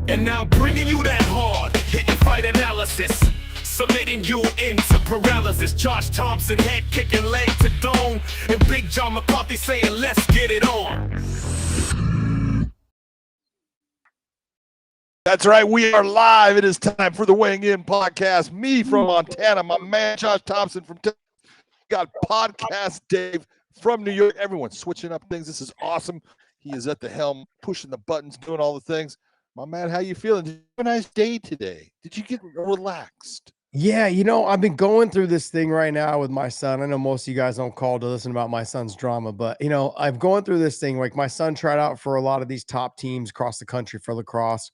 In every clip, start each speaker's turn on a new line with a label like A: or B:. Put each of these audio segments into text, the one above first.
A: And now bringing you that hard hitting fight analysis, submitting you into paralysis. Josh Thompson head kicking leg to dome, and Big John McCarthy saying let's get it on.
B: That's right. We are live. It is time for the Weighing In podcast. Me from Montana, my man Josh Thompson from Texas. Got podcast Dave from New York. Everyone's switching up things. This is awesome. He is at the helm, pushing the buttons, doing all the things. My man, how you feeling? Did you have a nice day today? Did you get relaxed?
C: Yeah, I've been going through this thing right now with my son. I know most of you guys don't call to listen about my son's drama, but I'm going through this thing. Like, my son tried out for a lot of these top teams across the country for lacrosse.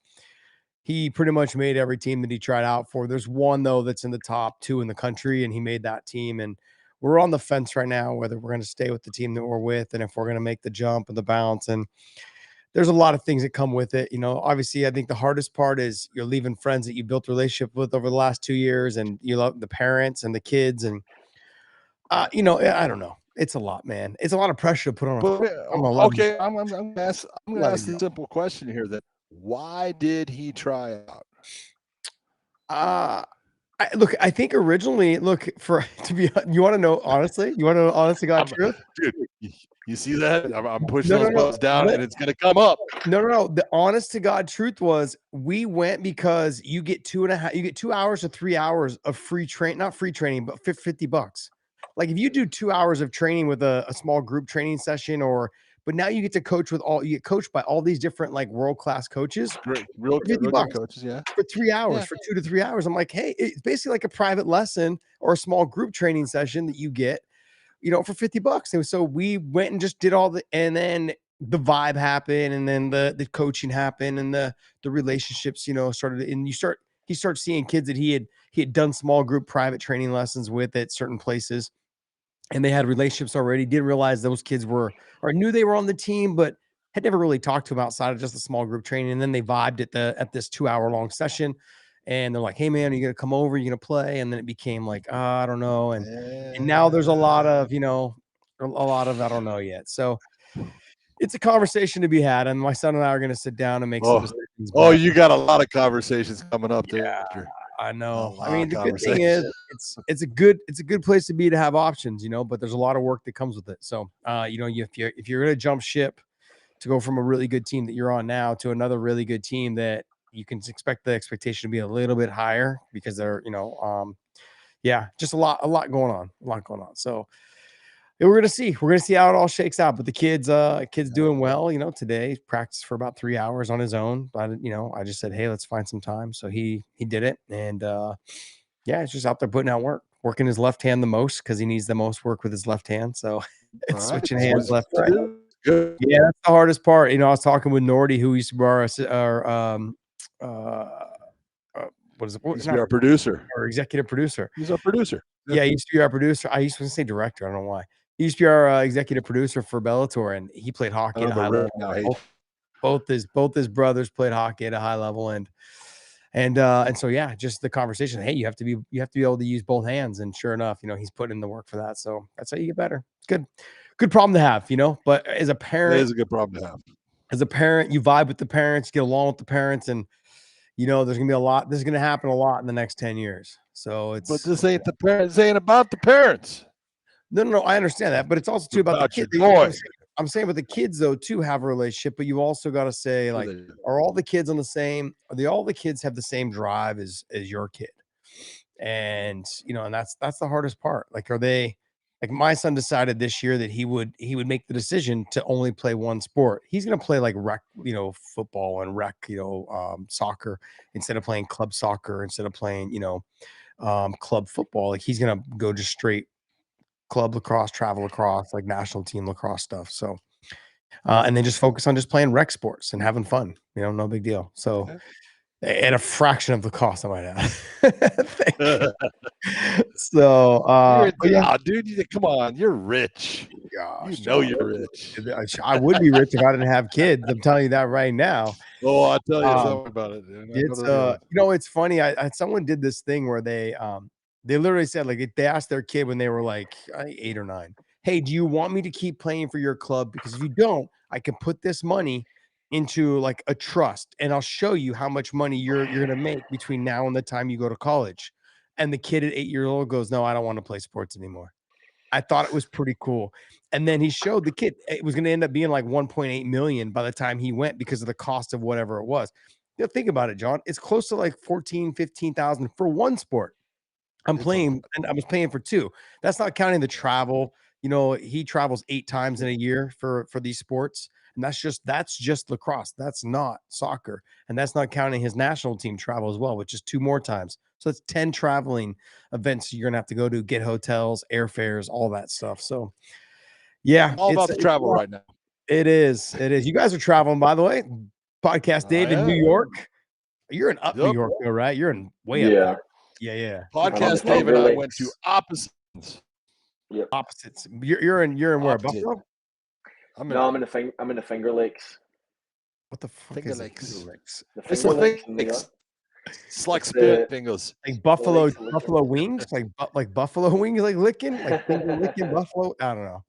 C: He pretty much made every team that he tried out for. There's one though that's in the top 2 in the country, and he made that team. And we're on the fence right now whether we're going to stay with the team that we're with and if we're going to make the jump and the bounce. And there's a lot of things that come with it. Obviously, I think the hardest part is you're leaving friends that you built a relationship with over the last 2 years, and you love the parents and the kids. And, I don't know. It's a lot, man. It's a lot of pressure to put on.
B: Okay, I'm going to ask the simple question here that why did he try out?
C: I think originally, you want to know honestly? You want to know honest to God truth?
B: Dude, you see that? I'm pushing those buttons down and it's going to come up.
C: No. The honest to God truth was we went because you get 2 hours to 3 hours of free not free training, but $50. Like, if you do 2 hours of training with a small group training session, but now you get to you get coached by all these different like world-class coaches.
B: Great, real good coaches, yeah.
C: For 3 hours, for 2 to 3 hours. I'm like, hey, it's basically like a private lesson or a small group training session that you get, for $50. And so we went and just did and then the vibe happened, and then the coaching happened, and the relationships, started, and he starts seeing kids that he had done small group private training lessons with at certain places. And they had relationships already. Didn't realize those kids knew they were on the team, but had never really talked to them outside of just a small group training. And then they vibed at this 2-hour-long session, and they're like, "Hey, man, are you gonna come over? Are you gonna play?" And then it became like, I don't know. And now there's a lot of I don't know yet. So it's a conversation to be had, and my son and I are gonna sit down and make some decisions.
B: You got a lot of conversations coming up there.
C: Yeah, I know. I mean, the good thing is it's a good place to be, to have options, but there's a lot of work that comes with it. So, if you're going to jump ship to go from a really good team that you're on now to another really good team, that you can expect the expectation to be a little bit higher, because they're, just a lot going on. So we're going to see how it all shakes out. But the kids doing well. Today practiced for about 3 hours on his own. But I just said, hey, let's find some time. So he did it, and he's just out there putting out work, working his left hand the most, because he needs the most work with his left hand. So it's switching hands left, right.
B: Good.
C: Yeah, that's the hardest part. I was talking with Nordy, who used to be our
B: our producer,
C: our executive producer.
B: He's our producer.
C: Yeah, he used to be our producer. I used to say director. I don't know why. He used to be our executive producer for Bellator, and he played hockey at a high level. Both his brothers played hockey at a high level, and so just the conversation. Hey, you have to be able to use both hands, and sure enough, he's putting in the work for that. So that's how you get better. It's good problem to have, But as a parent,
B: it is a good problem to have.
C: As a parent, you vibe with the parents, get along with the parents, and there's gonna be a lot. This is gonna happen a lot in the next 10 years. So
B: but this ain't the parents. This ain't about the parents.
C: No, I understand that, but it's also too about the kids. I'm saying with the kids though too, have a relationship, but you also got to say, like, are all the kids on the same? All the kids have the same drive as your kid? And and that's the hardest part. Like, are they? Like, my son decided this year that he would make the decision to only play one sport. He's going to play like rec, football and rec, soccer, instead of playing club soccer, instead of playing, club football. Like, he's going to go just straight club lacrosse, travel lacrosse, like national team lacrosse stuff. So, and then just focus on just playing rec sports and having fun, no big deal. So at a fraction of the cost, I might add. So,
B: dude, come on, you're rich.
C: Gosh,
B: you're rich.
C: I would be rich if I didn't have kids. I'm telling you that right now.
B: Oh, I'll tell you something about it. Dude.
C: It's funny. Someone did this thing where they literally said, like, they asked their kid when they were like 8 or 9, hey, do you want me to keep playing for your club? Because if you don't, I can put this money into like a trust, and I'll show you how much money you're going to make between now and the time you go to college. And the kid at 8 years old goes, no, I don't want to play sports anymore. I thought it was pretty cool. And then he showed the kid it was going to end up being like 1.8 million by the time he went because of the cost of whatever it was. Think about it, John. It's close to like 14, 15,000 for one sport. I'm playing, and I was paying for two. That's not counting the travel. He travels 8 times in a year for these sports, and that's just lacrosse. That's not soccer, and that's not counting his national team travel as well, which is 2 more times. So it's 10 traveling events you're gonna have to go to, get hotels, airfares, all that stuff. So yeah,
B: All about the travel right now.
C: It is. You guys are traveling, by the way. Podcast Dave in New York. You're in New York, though, right? You're in way up there. Yeah.
B: Podcast Dave and I went to opposites.
D: Yep.
C: Opposites. You're in where?
B: Opposite.
C: Buffalo?
D: I'm in the Finger Lakes.
C: What the fuck
B: Finger
C: is
B: Lakes?
C: Finger Lakes?
B: It's the Lakes. It's like spirit fingers.
C: Like buffalo wings, like buffalo wings, like licking, like finger licking buffalo. I don't know.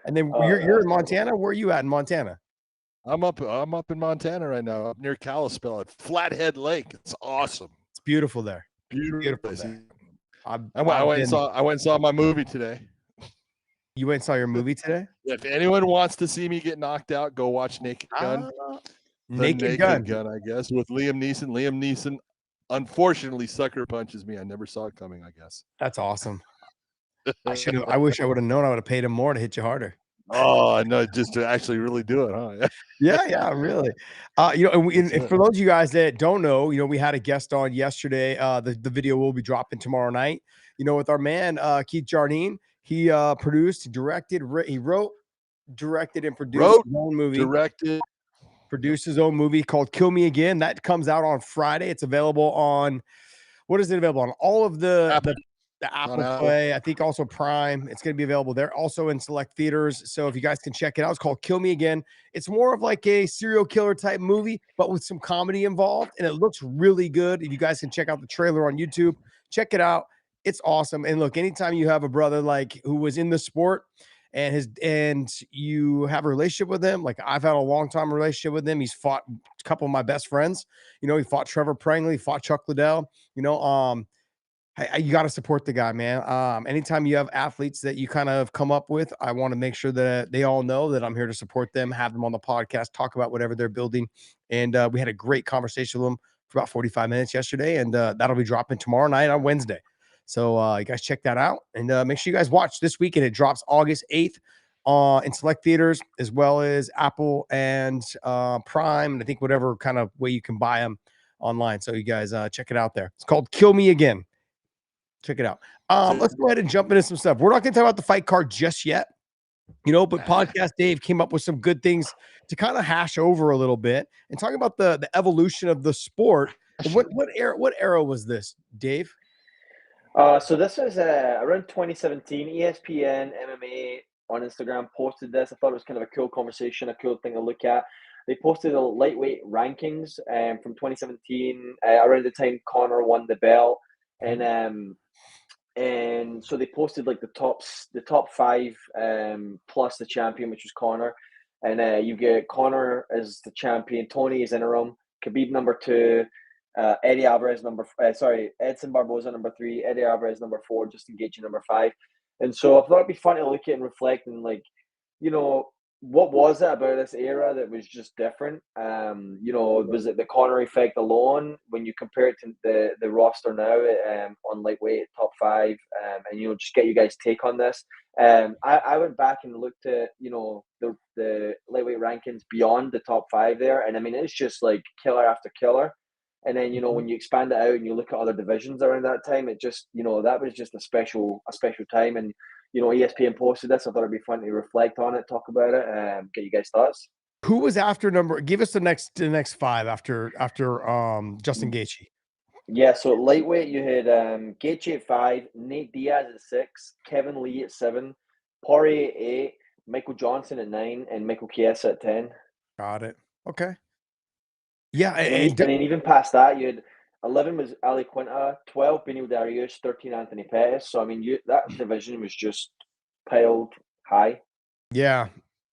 C: And then you're in Montana. Where are you at in Montana?
B: I'm up in Montana right now, up near Kalispell at Flathead Lake. It's awesome.
C: It's beautiful there.
B: Beautiful.
C: There.
B: I went and saw my movie today.
C: You went and saw your movie today?
B: If anyone wants to see me get knocked out, go watch Naked Gun. Naked Gun, I guess, with Liam Neeson. Liam Neeson, unfortunately, sucker punches me. I never saw it coming, I guess.
C: That's awesome. I wish I would have known. I would have paid him more to hit you harder.
B: Oh, no, just to actually really do it, huh?
C: Yeah, really. And for those of you guys that don't know, we had a guest on yesterday. The video will be dropping tomorrow night. With our man Keith Jardine. He produced, directed, he wrote, directed, and produced his own movie. Produced his own movie called Kill Me Again. That comes out on Friday. It's available on, what is it available on? All of the Apple Play, I think also Prime. It's going to be available there, also in select theaters. So if you guys can check it out, it's called Kill Me Again. It's more of like a serial killer type movie, but with some comedy involved, and it looks really good. If you guys can check out the trailer on YouTube, check it out. It's awesome. And look, anytime you have a brother like who was in the sport and you have a relationship with him, like I've had a long time relationship with him. He's fought a couple of my best friends. He fought Trevor Prangley, fought Chuck Liddell. You got to support the guy, man. Anytime you have athletes that you kind of come up with, I want to make sure that they all know that I'm here to support them, have them on the podcast, talk about whatever they're building. And we had a great conversation with them for about 45 minutes yesterday, and that'll be dropping tomorrow night on Wednesday. So you guys check that out, and make sure you guys watch this weekend. It drops August 8th in select theaters, as well as Apple and Prime, and I think whatever kind of way you can buy them online. So you guys check it out there. It's called Kill Me Again. Check it out. Let's go ahead and jump into some stuff. We're not going to talk about the fight card just yet, but Podcast Dave came up with some good things to kind of hash over a little bit and talk about the evolution of the sport. What era was this, Dave?
D: So this was around 2017. ESPN MMA on Instagram posted this. I thought it was kind of a cool conversation, a cool thing to look at. They posted the lightweight rankings from 2017, around the time Conor won the belt, and so they posted like the top 5 plus the champion, which was Conor, and you get Conor as the champion, Tony is interim, Khabib number 2. Eddie Alvarez Edson Barboza number 3, Eddie Alvarez number 4, Justin Gaethje number 5. And so I thought it'd be fun to look at and reflect and what was it about this era that was just different? Was it the Conor effect alone when you compare it to the roster now on lightweight top 5? And just get you guys' take on this. I went back and looked at the lightweight rankings beyond the top 5 there, and I mean it's just like killer after killer. And then, when you expand it out and you look at other divisions around that time, it just, that was just a special time. And, ESPN posted this. I thought it'd be fun to reflect on it, talk about it, get you guys' thoughts.
C: Who was after give us the next 5 after Justin Gaethje.
D: Yeah, so lightweight, you had Gaethje at 5, Nate Diaz at 6, Kevin Lee at 7, Poirier at 8, Michael Johnson at 9, and Michael Chiesa at 10.
C: Got it. Okay. Yeah,
D: and then even past that, you had 11 was Ali Quinta, 12 Beneil Dariush, 13 Anthony Pettis. So I mean, that division was just piled high.
C: Yeah,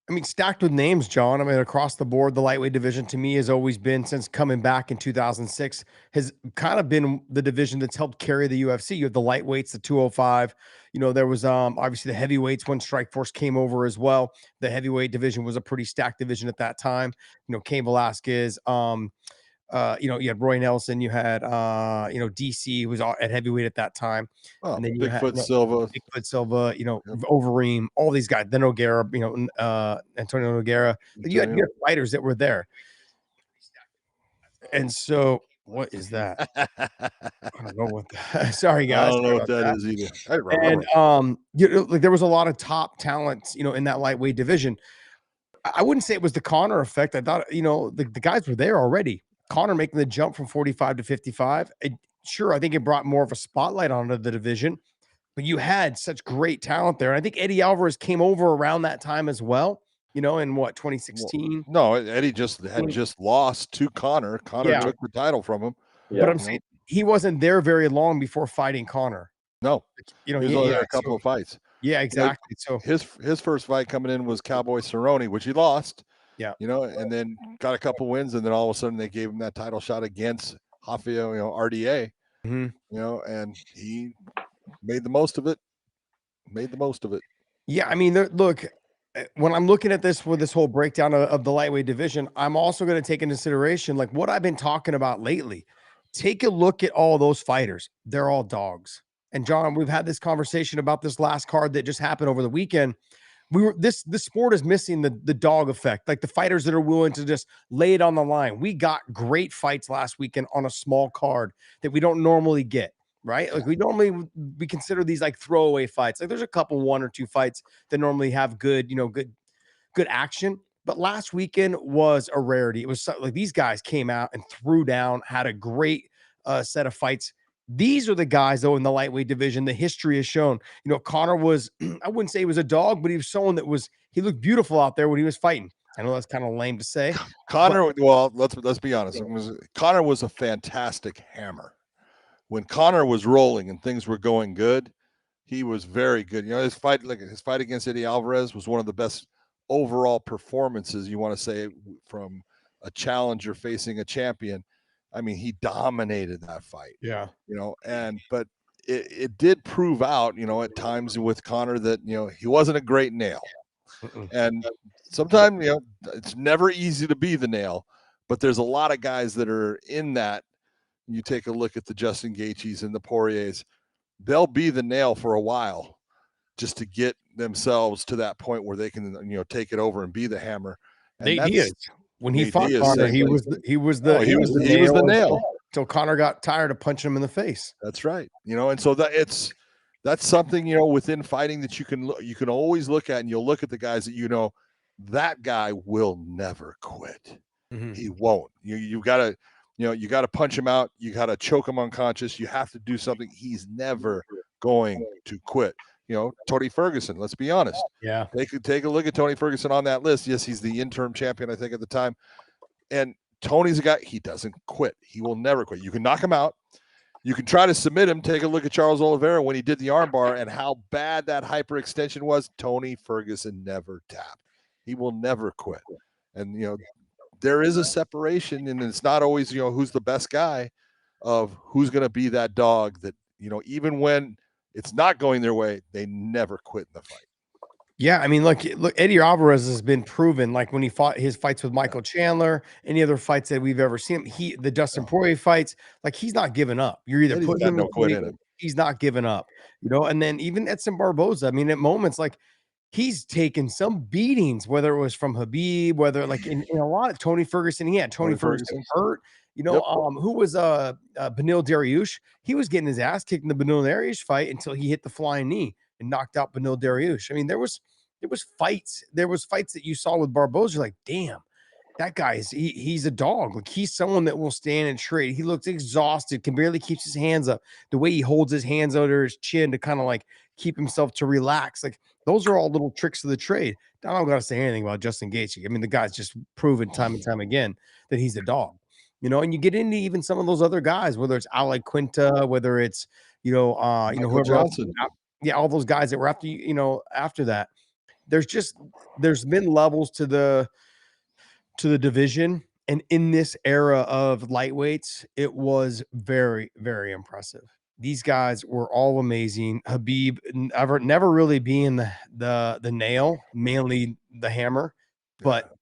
C: I mean, stacked with names, John. I mean, across the board, the lightweight division to me has always been, since coming back in 2006, has kind of been the division that's helped carry the UFC. You have the lightweights, the 205. You know, there was obviously the heavyweights when Strikeforce came over as well. The heavyweight division was a pretty stacked division at that time. You know, Cain Velasquez, you know, you had Roy Nelson, you had you know, DC, who was at heavyweight at that time.
B: Oh,
C: And then you had,
B: Bigfoot Silva.
C: Bigfoot Silva, you know,
B: Yep.
C: Overeem, all these guys, then Nogueira, you know, Antonio Nogueira. You had fighters that were there. And so, what is that? I don't know what that, sorry guys.
B: I don't know
C: Sorry
B: what
C: about
B: that is either. I remember.
C: And you know, like there was a lot of top talent, you know, in that lightweight division. I wouldn't say it was the Connor effect. I thought, you know, the guys were there already. Connor making the jump from 45 to 55. Sure, I think it brought more of a spotlight onto the division, but you had such great talent there. And I think Eddie Alvarez came over around that time as well, you know, in what, 2016?
B: No, Eddie had just lost to Connor. Connor took the title from him.
C: But I'm saying he wasn't there very long before fighting Connor.
B: No,
C: you know,
B: he was only there a couple of fights.
C: Yeah, exactly. So
B: his first fight coming in was Cowboy Cerrone, which he lost.
C: Yeah,
B: you know, and then got a couple wins, and then all of a sudden they gave him that title shot against Rafael, you know, RDA. You know, and he made the most of it.
C: Yeah, I mean, look, when I'm looking at this with this whole breakdown of the lightweight division, I'm also going to take into consideration like what I've been talking about lately. Take a look at all those fighters. They're all dogs. And John, we've had this conversation about this last card that just happened over the weekend. This sport is missing the dog effect, like the fighters that are willing to just lay it on the line. We got great fights last weekend on a small card that we don't normally get, right? Like we consider these like throwaway fights. Like there's a couple 1 or 2 fights that normally have good, you know, good action. But last weekend was a rarity. It was like these guys came out and threw down, had a great set of fights. These are the guys, though, in the lightweight division, the history has shown. You know, Connor was, I wouldn't say he was a dog, but he was someone that he looked beautiful out there when he was fighting. I know that's kind of lame to say.
B: Connor, well, let's be honest. Connor was a fantastic hammer. When Connor was rolling and things were going good, he was very good. You know, his fight against Eddie Alvarez was one of the best overall performances, you want to say, from a challenger facing a champion. I mean, he dominated that fight.
C: Yeah.
B: You know, but it did prove out, you know, at times with Connor that, you know, he wasn't a great nail. And sometimes, you know, it's never easy to be the nail, but there's a lot of guys that are in that. You take a look at the Justin Gaethjes and the Poiriers, they'll be the nail for a while just to get themselves to that point where they can, you know, take it over and be the hammer. And
C: Nate Diaz, when he fought Connor, he was the nail until Connor got tired of punching him in the face.
B: That's right. You know, and so that's something, you know, within fighting that you can always look at, and you'll look at the guys that, you know, that guy will never quit. He won't. You gotta, you know, you got to punch him out. You got to choke him unconscious. You have to do something. He's never going to quit. You know, Tony Ferguson, let's be honest.
C: Yeah.
B: Take a look at Tony Ferguson on that list. Yes, he's the interim champion, I think, at the time. And Tony's a guy, he doesn't quit. He will never quit. You can knock him out. You can try to submit him. Take a look at Charles Oliveira when he did the armbar and how bad that hyperextension was. Tony Ferguson never tapped. He will never quit. And, you know, there is a separation, and it's not always, you know, who's the best guy, of who's going to be that dog that, you know, even when it's not going their way, they never quit in the fight.
C: Yeah, I mean, look, Eddie Alvarez has been proven, like when he fought his fights with Michael Chandler, any other fights that we've ever seen, the Dustin Poirier fights, like he's not giving up. You're either putting him in him. He's not giving up, you know. And then even Edson Barboza, I mean, at moments like he's taken some beatings, whether it was from Habib, whether like in a lot of Tony Ferguson, he had Tony Ferguson hurt. You know, who was Beneil Dariush? He was getting his ass kicked in the Beneil Dariush fight until he hit the flying knee and knocked out Beneil Dariush. I mean, there was fights that you saw with Barboza. You're like, damn, that guy he's a dog. Like he's someone that will stand and trade. He looks exhausted, can barely keep his hands up. The way he holds his hands under his chin to kind of like keep himself to relax. Like those are all little tricks of the trade. I don't got to say anything about Justin Gaethje. I mean, the guy's just proven time and time again that he's a dog. You know, and you get into even some of those other guys, whether it's Ale Quinta, whether it's, whoever else, all those guys that were after that. there's been levels to the division, and in this era of lightweights, it was very, very impressive. These guys were all amazing. Habib never really being the nail, mainly the hammer, but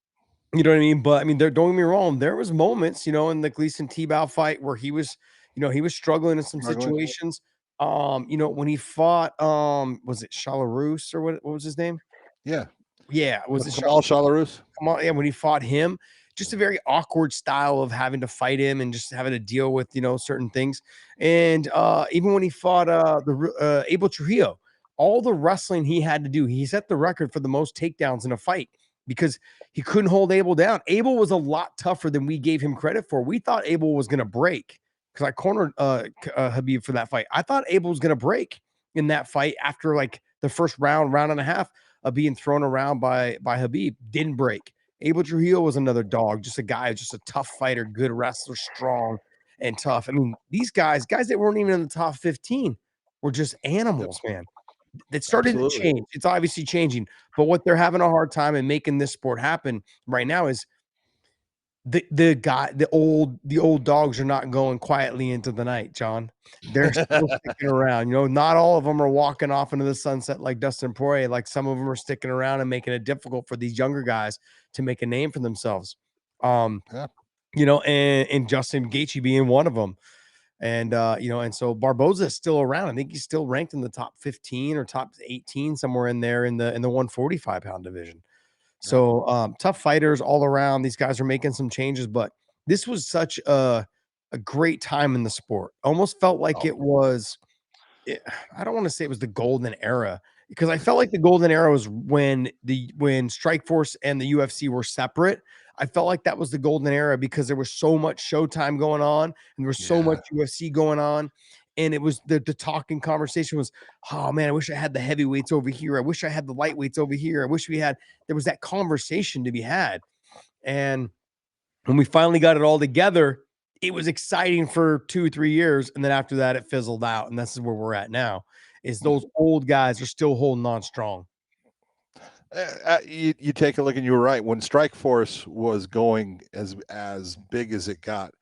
C: you know what I mean? But I mean, don't get me wrong, there was moments, in the Gleason Tebow fight where he was, he was struggling in some situations. When he fought, was it Chalarus or what was his name?
B: Yeah.
C: Yeah, was it
B: Kamal Chalarus?
C: Yeah, when he fought him, just a very awkward style of having to fight him and just having to deal with, certain things. And even when he fought Abel Trujillo, all the wrestling he had to do, he set the record for the most takedowns in a fight because he couldn't hold Abel down. Abel was a lot tougher than we gave him credit for. We thought Abel was going to break because I cornered Habib for that fight. I thought Abel was going to break in that fight after like the first round and a half of being thrown around by Habib. Didn't break. Abel Trujillo was another dog, just a guy, just a tough fighter, good wrestler, strong and tough. I mean, these guys that weren't even in the top 15 were just animals, man. It started to change. It's obviously changing, but what they're having a hard time in making this sport happen right now is the old dogs are not going quietly into the night, John. They're still sticking around. Not all of them are walking off into the sunset like Dustin Poirier. Like some of them are sticking around and making it difficult for these younger guys to make a name for themselves. And Justin Gaethje being one of them. And and so Barboza is still around. I think he's still ranked in the top 15 or top 18, somewhere in there in the 145 pound division. So tough fighters all around. These guys are making some changes, but this was such a great time in the sport. Almost felt like it was, I don't want to say it was the golden era, because I felt like the golden era was when Strikeforce and the UFC were separate. I felt like that was the golden era because there was so much Showtime going on and there was so much UFC going on. And it was the talking conversation was, oh man, I wish I had the heavyweights over here. I wish I had the lightweights over here. I wish there was that conversation to be had. And when we finally got it all together, it was exciting for 2-3 years. And then after that, it fizzled out. And this is where we're at now, is those old guys are still holding on strong.
B: You take a look and you were right. When Strikeforce was going as big as it got,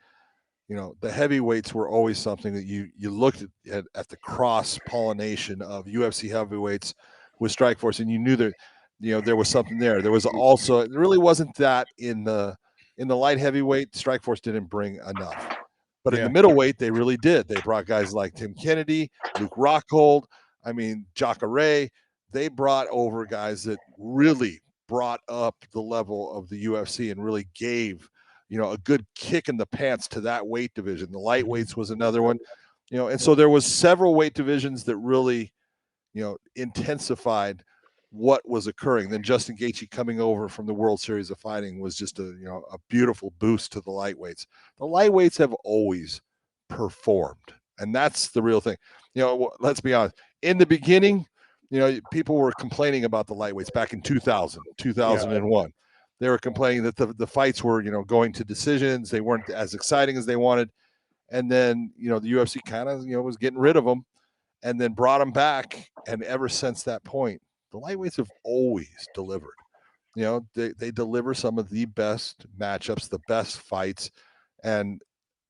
B: the heavyweights were always something that you looked at the cross pollination of UFC heavyweights with Strikeforce, and you knew that there was something there. There was also, it really wasn't that in the light heavyweight. Strikeforce didn't bring enough, but in the middleweight they really did. They brought guys like Tim Kennedy, Luke Rockhold, Jacare. They brought over guys that really brought up the level of the UFC and really gave a good kick in the pants to that weight division. The lightweights was another one, and so there was several weight divisions that really, intensified what was occurring. Then Justin Gaethje coming over from the World Series of Fighting was just a beautiful boost to the lightweights. The lightweights have always performed, and that's the real thing. Let's be honest. In the beginning, people were complaining about the lightweights back in 2000, 2001. They were complaining that the fights were, going to decisions. They weren't as exciting as they wanted. And then, the UFC kind of, was getting rid of them and then brought them back. And ever since that point, the lightweights have always delivered. They deliver some of the best matchups, the best fights. And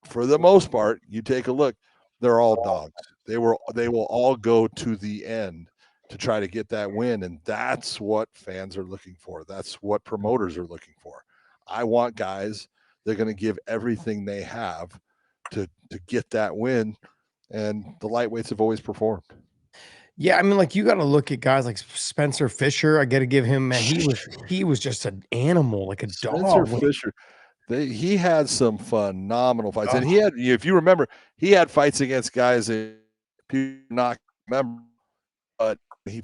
B: for the most part, you take a look, they're all dogs. They will all go to the end to try to get that win. And that's what fans are looking for. That's what promoters are looking for. I want guys, they're going to give everything they have to get that win. And the lightweights have always performed.
C: Yeah, I mean, like you got to look at guys like Spencer Fisher. I got to give him, man, he was just an animal, like a dog.
B: Spencer Fisher, he had some phenomenal fights. And he had, if you remember, he had fights against guys that people not remember, but he,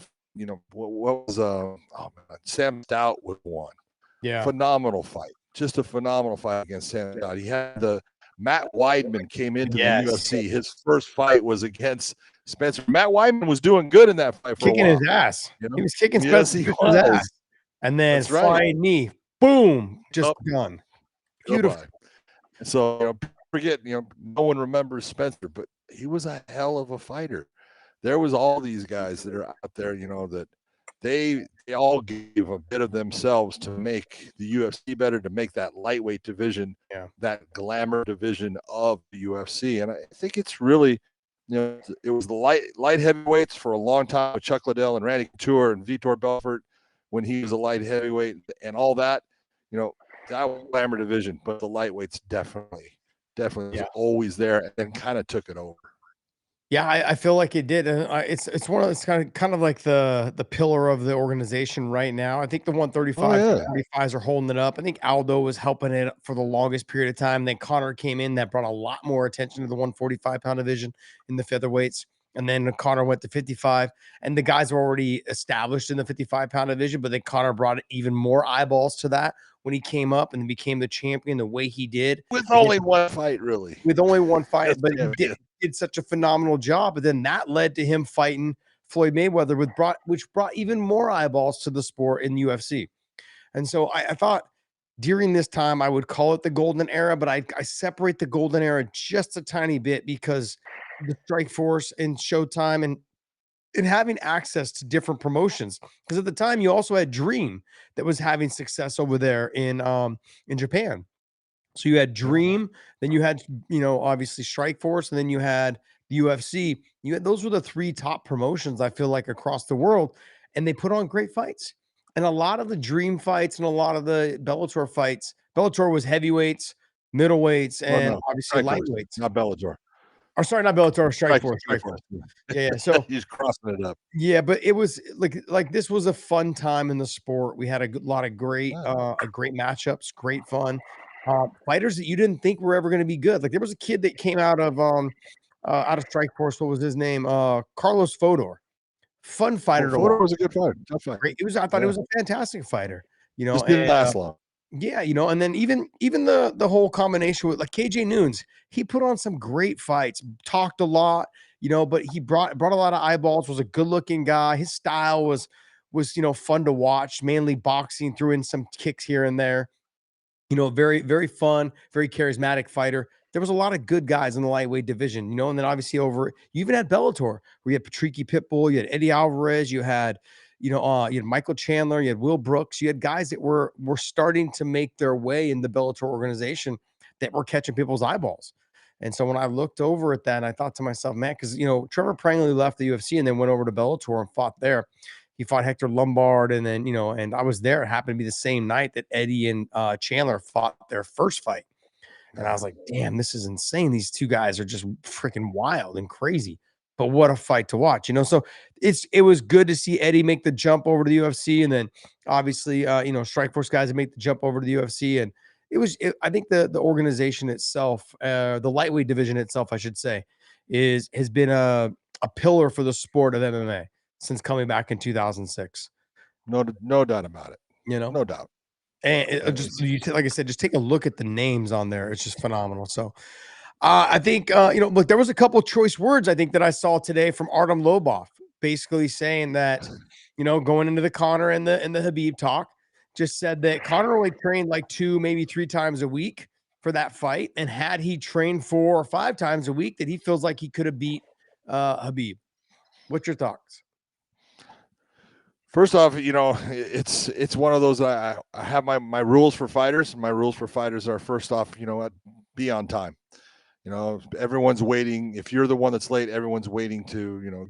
B: what was Sam Stout was one. Yeah, phenomenal fight, just a phenomenal fight against Sam Stout. He had Matt Weidman came into the UFC. His first fight was against Spencer. Matt Weidman was doing good in that fight for
C: kicking
B: a while.
C: His ass. He was kicking Spencer's ass, and then flying knee, boom, just done. Beautiful.
B: So forget, no one remembers Spencer, but he was a hell of a fighter. There was all these guys that are out there, that they all gave a bit of themselves to make the UFC better, to make that lightweight division, that glamour division of the UFC. And I think it's really, it was the light heavyweights for a long time with Chuck Liddell and Randy Couture and Vitor Belfort when he was a light heavyweight and all that. That was glamour division, but the lightweights definitely was always there and then kind of took it over.
C: Yeah, I feel like it did. And it's one of it's kind of like the pillar of the organization right now. I think the 135, 135s are holding it up. I think Aldo was helping it for the longest period of time. Then Connor came in, that brought a lot more attention to the 145-pound division in the featherweights. And then Connor went to 55, and the guys were already established in the 55-pound division, but then Connor brought even more eyeballs to that when he came up and became the champion the way he did.
B: With only one fight, really.
C: With only one fight, but he did such a phenomenal job. But then that led to him fighting Floyd Mayweather, which brought even more eyeballs to the sport in UFC. And so I thought during this time, I would call it the golden era, but I separate the golden era just a tiny bit because the Strikeforce and Showtime and having access to different promotions. Because at the time, you also had Dream that was having success over there in Japan. So you had Dream, then you had, obviously Strikeforce, and then you had the UFC. Those were the three top promotions, I feel like, across the world, and they put on great fights. And a lot of the Dream fights and a lot of the Bellator fights, Bellator was heavyweights, middleweights, and obviously lightweights.
B: Not Bellator.
C: Or sorry, not Bellator, Strikeforce. Yeah. So
B: he's crossing it up.
C: Yeah, but it was like this was a fun time in the sport. We had a lot of great matchups, great fun. Fighters that you didn't think were ever going to be good. Like there was a kid that came out of Strikeforce. What was his name? Carlos Fodor. Fun fighter.
B: Fodor was a good fighter. Tough fight.
C: Great. I thought he was a fantastic fighter.
B: Just didn't last long.
C: Yeah, and then even the whole combination with like KJ Noons, he put on some great fights, talked a lot, but he brought a lot of eyeballs, was a good-looking guy. His style was fun to watch, mainly boxing, threw in some kicks here and there. Very, very fun, very charismatic fighter. There was a lot of good guys in the lightweight division, and then obviously you even had Bellator, where you had Patricky Pitbull, you had Eddie Alvarez, you had Michael Chandler, you had Will Brooks, you had guys that were starting to make their way in the Bellator organization that were catching people's eyeballs. And so when I looked over at that, I thought to myself, man, because Trevor Prangley left the UFC and then went over to Bellator and fought there. He fought Hector Lombard, and then and I was there. It happened to be the same night that Eddie and Chandler fought their first fight, and I was like, damn, this is insane. These two guys are just freaking wild and crazy. But what a fight to watch, So it was good to see Eddie make the jump over to the UFC, and then obviously, Strikeforce guys make the jump over to the UFC, and I think the organization itself, the lightweight division itself, I should say, has been a pillar for the sport of MMA since coming back in 2006.
B: No doubt about it. No doubt.
C: And like I said, just take a look at the names on there. It's just phenomenal. So. I think, look, there was a couple of choice words I think that I saw today from Artem Lobov, basically saying that, going into the Conor and the Khabib talk, just said that Conor only trained like 2, maybe 3 times a week for that fight. And had he trained 4 or 5 times a week, that he feels like he could have beat Khabib. What's your thoughts?
B: First off, it's one of those I have my rules for fighters. My rules for fighters are, first off, be on time. Everyone's waiting. If you're the one that's late, everyone's waiting to,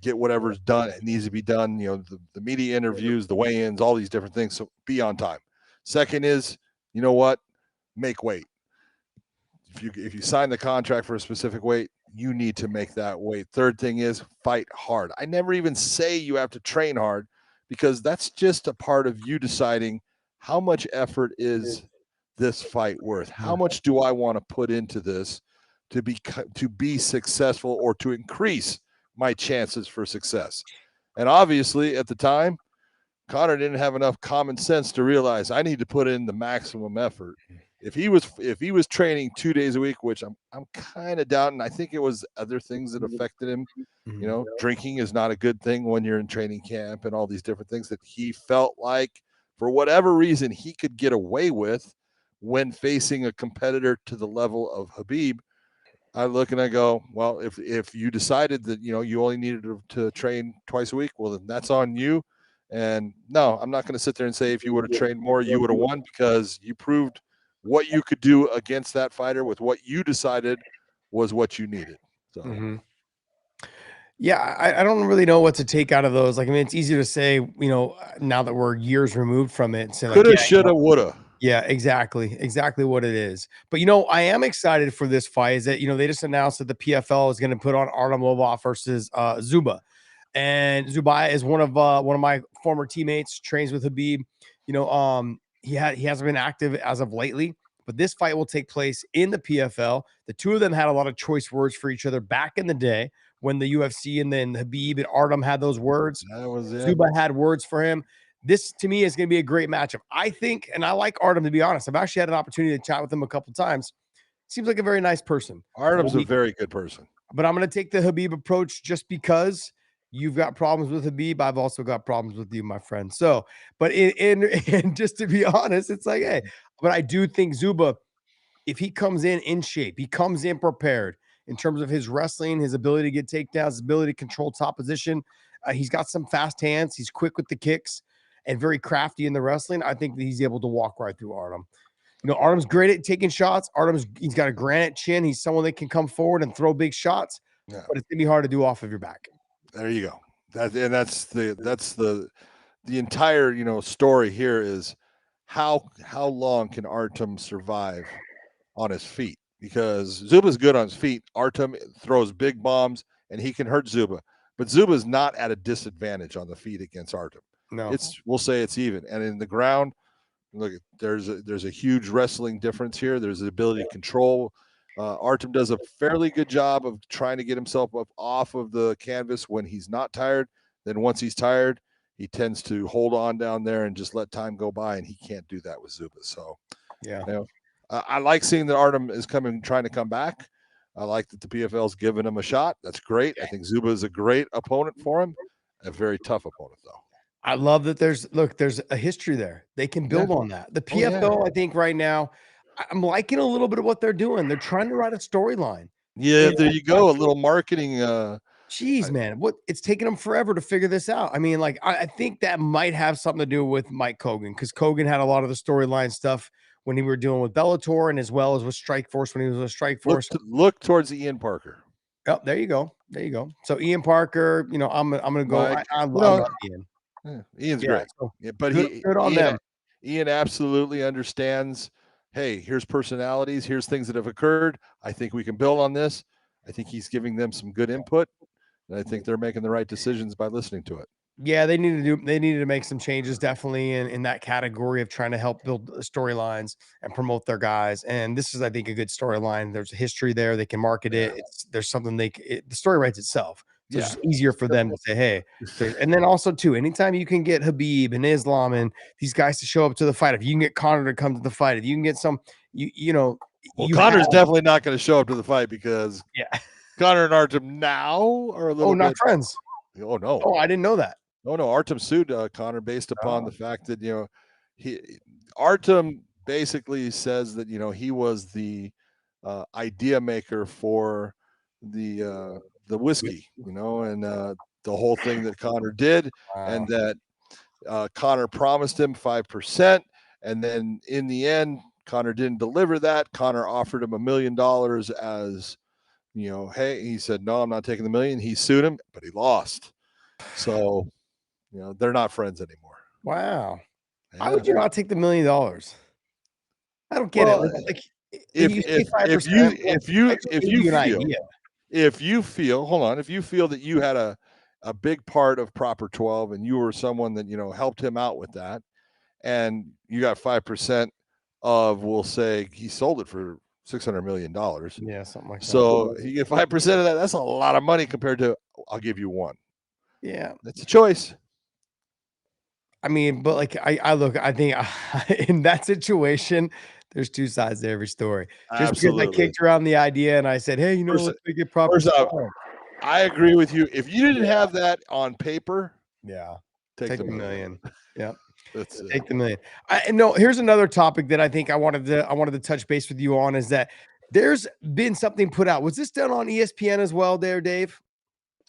B: get whatever's done. It needs to be done. The media interviews, the weigh-ins, all these different things. So be on time. Second is, make weight. If you sign the contract for a specific weight, you need to make that weight. Third thing is fight hard. I never even say you have to train hard, because that's just a part of you deciding how much effort is this fight worth? How much do I want to put into this to be successful, or to increase my chances for success? And obviously at the time, Conor didn't have enough common sense to realize I need to put in the maximum effort. If he was training 2 days a week, which I'm kind of doubting, I think it was other things that affected him. Drinking is not a good thing when you're in training camp, and all these different things that he felt like, for whatever reason, he could get away with when facing a competitor to the level of Khabib. I look and I go, well, if you decided that, you only needed to train twice a week, well, then that's on you. And no, I'm not going to sit there and say if you would have trained more, you would have won, because you proved what you could do against that fighter with what you decided was what you needed. So.
C: Yeah, I don't really know what to take out of those. Like, I mean, it's easier to say, now that we're years removed from it, say like,
B: Coulda,
C: yeah,
B: shoulda, woulda.
C: yeah, exactly what it is. But I am excited for this fight. Is that they just announced that the PFL is going to put on Artem Lobov versus Zuba, and Zuba is one of my former teammates, trains with Habib. He hasn't been active as of lately, but this fight will take place in the PFL. The two of them had a lot of choice words for each other back in the day when the UFC and then Habib and Artem had those words.
B: That was it.
C: Zuba had words for him. This to me is going to be a great matchup. I think, and I like Artem, to be honest. I've actually had an opportunity to chat with him a couple times. Seems like a very nice person.
B: Artem's a very good person.
C: But I'm going to take the Habib approach just because you've got problems with Habib. I've also got problems with you, my friend. So, but in just to be honest, it's like, hey, but I do think Zuba, if he comes in shape, he comes in prepared in terms of his wrestling, his ability to get takedowns, his ability to control top position. He's got some fast hands. He's quick with the kicks and very crafty in the wrestling. I think that he's able to walk right through Artem. Artem's great at taking shots. He's got a granite chin. He's someone that can come forward and throw big shots, but it's gonna be hard to do off of your back.
B: There you go. That's the entire story here is how long can Artem survive on his feet? Because Zuba's good on his feet. Artem throws big bombs and he can hurt Zuba, but Zuba's not at a disadvantage on the feet against Artem.
C: No,
B: we'll say it's even. And in the ground, look, there's a huge wrestling difference here. There's the ability to control. Artem does a fairly good job of trying to get himself up off of the canvas when he's not tired. Then once he's tired, he tends to hold on down there and just let time go by, and he can't do that with Zuba. So,
C: yeah,
B: I like seeing that Artem is trying to come back. I like that the PFL's giving him a shot. That's great. I think Zuba is a great opponent for him. A very tough opponent, though.
C: I love that there's a history there. They can build on that. The PFL, I think right now, I'm liking a little bit of what they're doing. They're trying to write a storyline.
B: Yeah, there you go. A little marketing.
C: Jeez, man, it's taken them forever to figure this out. I mean, like, I think that might have something to do with Mike Kogan, because Kogan had a lot of the storyline stuff when he were dealing with Bellator and as well as with Strikeforce when he was with Strikeforce.
B: Look towards Ian Parker.
C: Oh, there you go. So Ian Parker, I'm gonna go. I love Ian.
B: Yeah, Ian's great.
C: So
B: But
C: good on them.
B: Ian absolutely understands. Hey, here's personalities. Here's things that have occurred. I think we can build on this. I think he's giving them some good input, and I think they're making the right decisions by listening to it.
C: Yeah, they needed to make some changes definitely in that category of trying to help build storylines and promote their guys. And this is, I think, a good storyline. There's a history there. They can market it. There's something the story writes itself. So it's just easier for them to say, hey, and then also too, anytime you can get Habib and Islam and these guys to show up to the fight, if you can get Conor to come to the fight, if you can get some,
B: Conor's definitely not going to show up to the fight because Conor and Artem now are a little
C: not friends.
B: Oh no.
C: Oh, I didn't know that.
B: Oh no, Artem sued Conor based upon the fact that Artem basically says that he was the idea maker for the whiskey, and the whole thing that Conor did, and that Conor promised him 5%, and then in the end, Conor didn't deliver that. Conor offered him $1 million as, hey, he said, no, I'm not taking the $1 million. He sued him, but he lost. So, they're not friends anymore.
C: Wow. Yeah. Why would you not take the $1 million? I don't get it.
B: If you feel that you had a big part of Proper 12 and you were someone that, helped him out with that, and you got 5% of, we'll say he sold it for $600 million.
C: Yeah, something like that.
B: So you get 5% of that. That's a lot of money compared to, I'll give you one.
C: Yeah.
B: That's a choice.
C: I mean, but like I think in that situation, there's two sides to every story. Just because I kicked around the idea and I said, hey, let's make it proper.
B: I agree with you. If you didn't have that on paper, take the $1 million.
C: Yeah. Take the $1 million. No, here's another topic that I think I wanted to touch base with you on, is that there's been something put out. Was this done on ESPN as well there, Dave?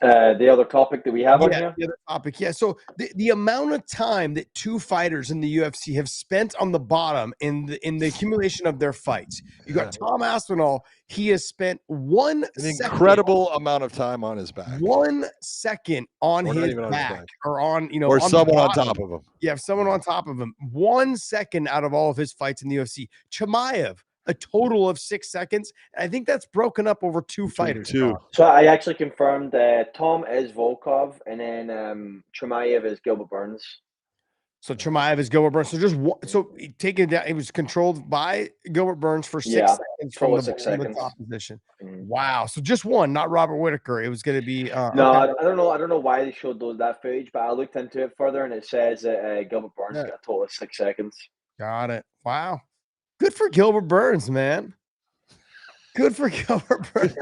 D: The other topic that we have on here.
C: The other topic. Yeah. So the amount of time that two fighters in the UFC have spent on the bottom in the accumulation of their fights. You got Tom Aspinall. He has spent an
B: incredible amount of time on his back.
C: 1 second on his back, or on, you know,
B: or
C: on
B: someone on top of him.
C: Yeah, someone on top of him. 1 second out of all of his fights in the UFC. Chimaev, a total of 6 seconds. I think that's broken up over two fighters.
B: Two.
D: So I actually confirmed Tom is Volkov, and then Chimaev is Gilbert Burns.
C: So Chimaev is Gilbert Burns. So just one, so taken down, it was controlled by Gilbert Burns for 6 seconds from the top position. Wow. So just one, not Robert Whitaker. It was going to be
D: no.
C: Okay.
D: I don't know why they showed that footage, but I looked into it further, and it says that Gilbert Burns got a total of 6 seconds.
C: Got it. Wow. Good for Gilbert Burns, man. Good for Gilbert Burns.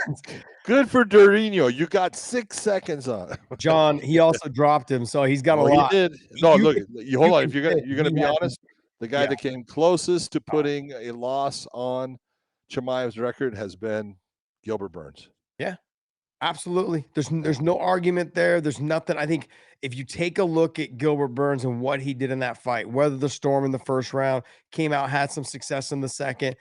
B: Good for Durinho. You got 6 seconds on it.
C: John, he also dropped him, so he's got a lot.
B: He did. No, look, hold on. If you're gonna be honest, the guy that came closest to putting a loss on Chimaev's record has been Gilbert Burns.
C: Yeah, absolutely. There's no argument there. There's nothing. I think if you take a look at Gilbert Burns and what he did in that fight, weathered the storm in the first round, came out, had some success in the second,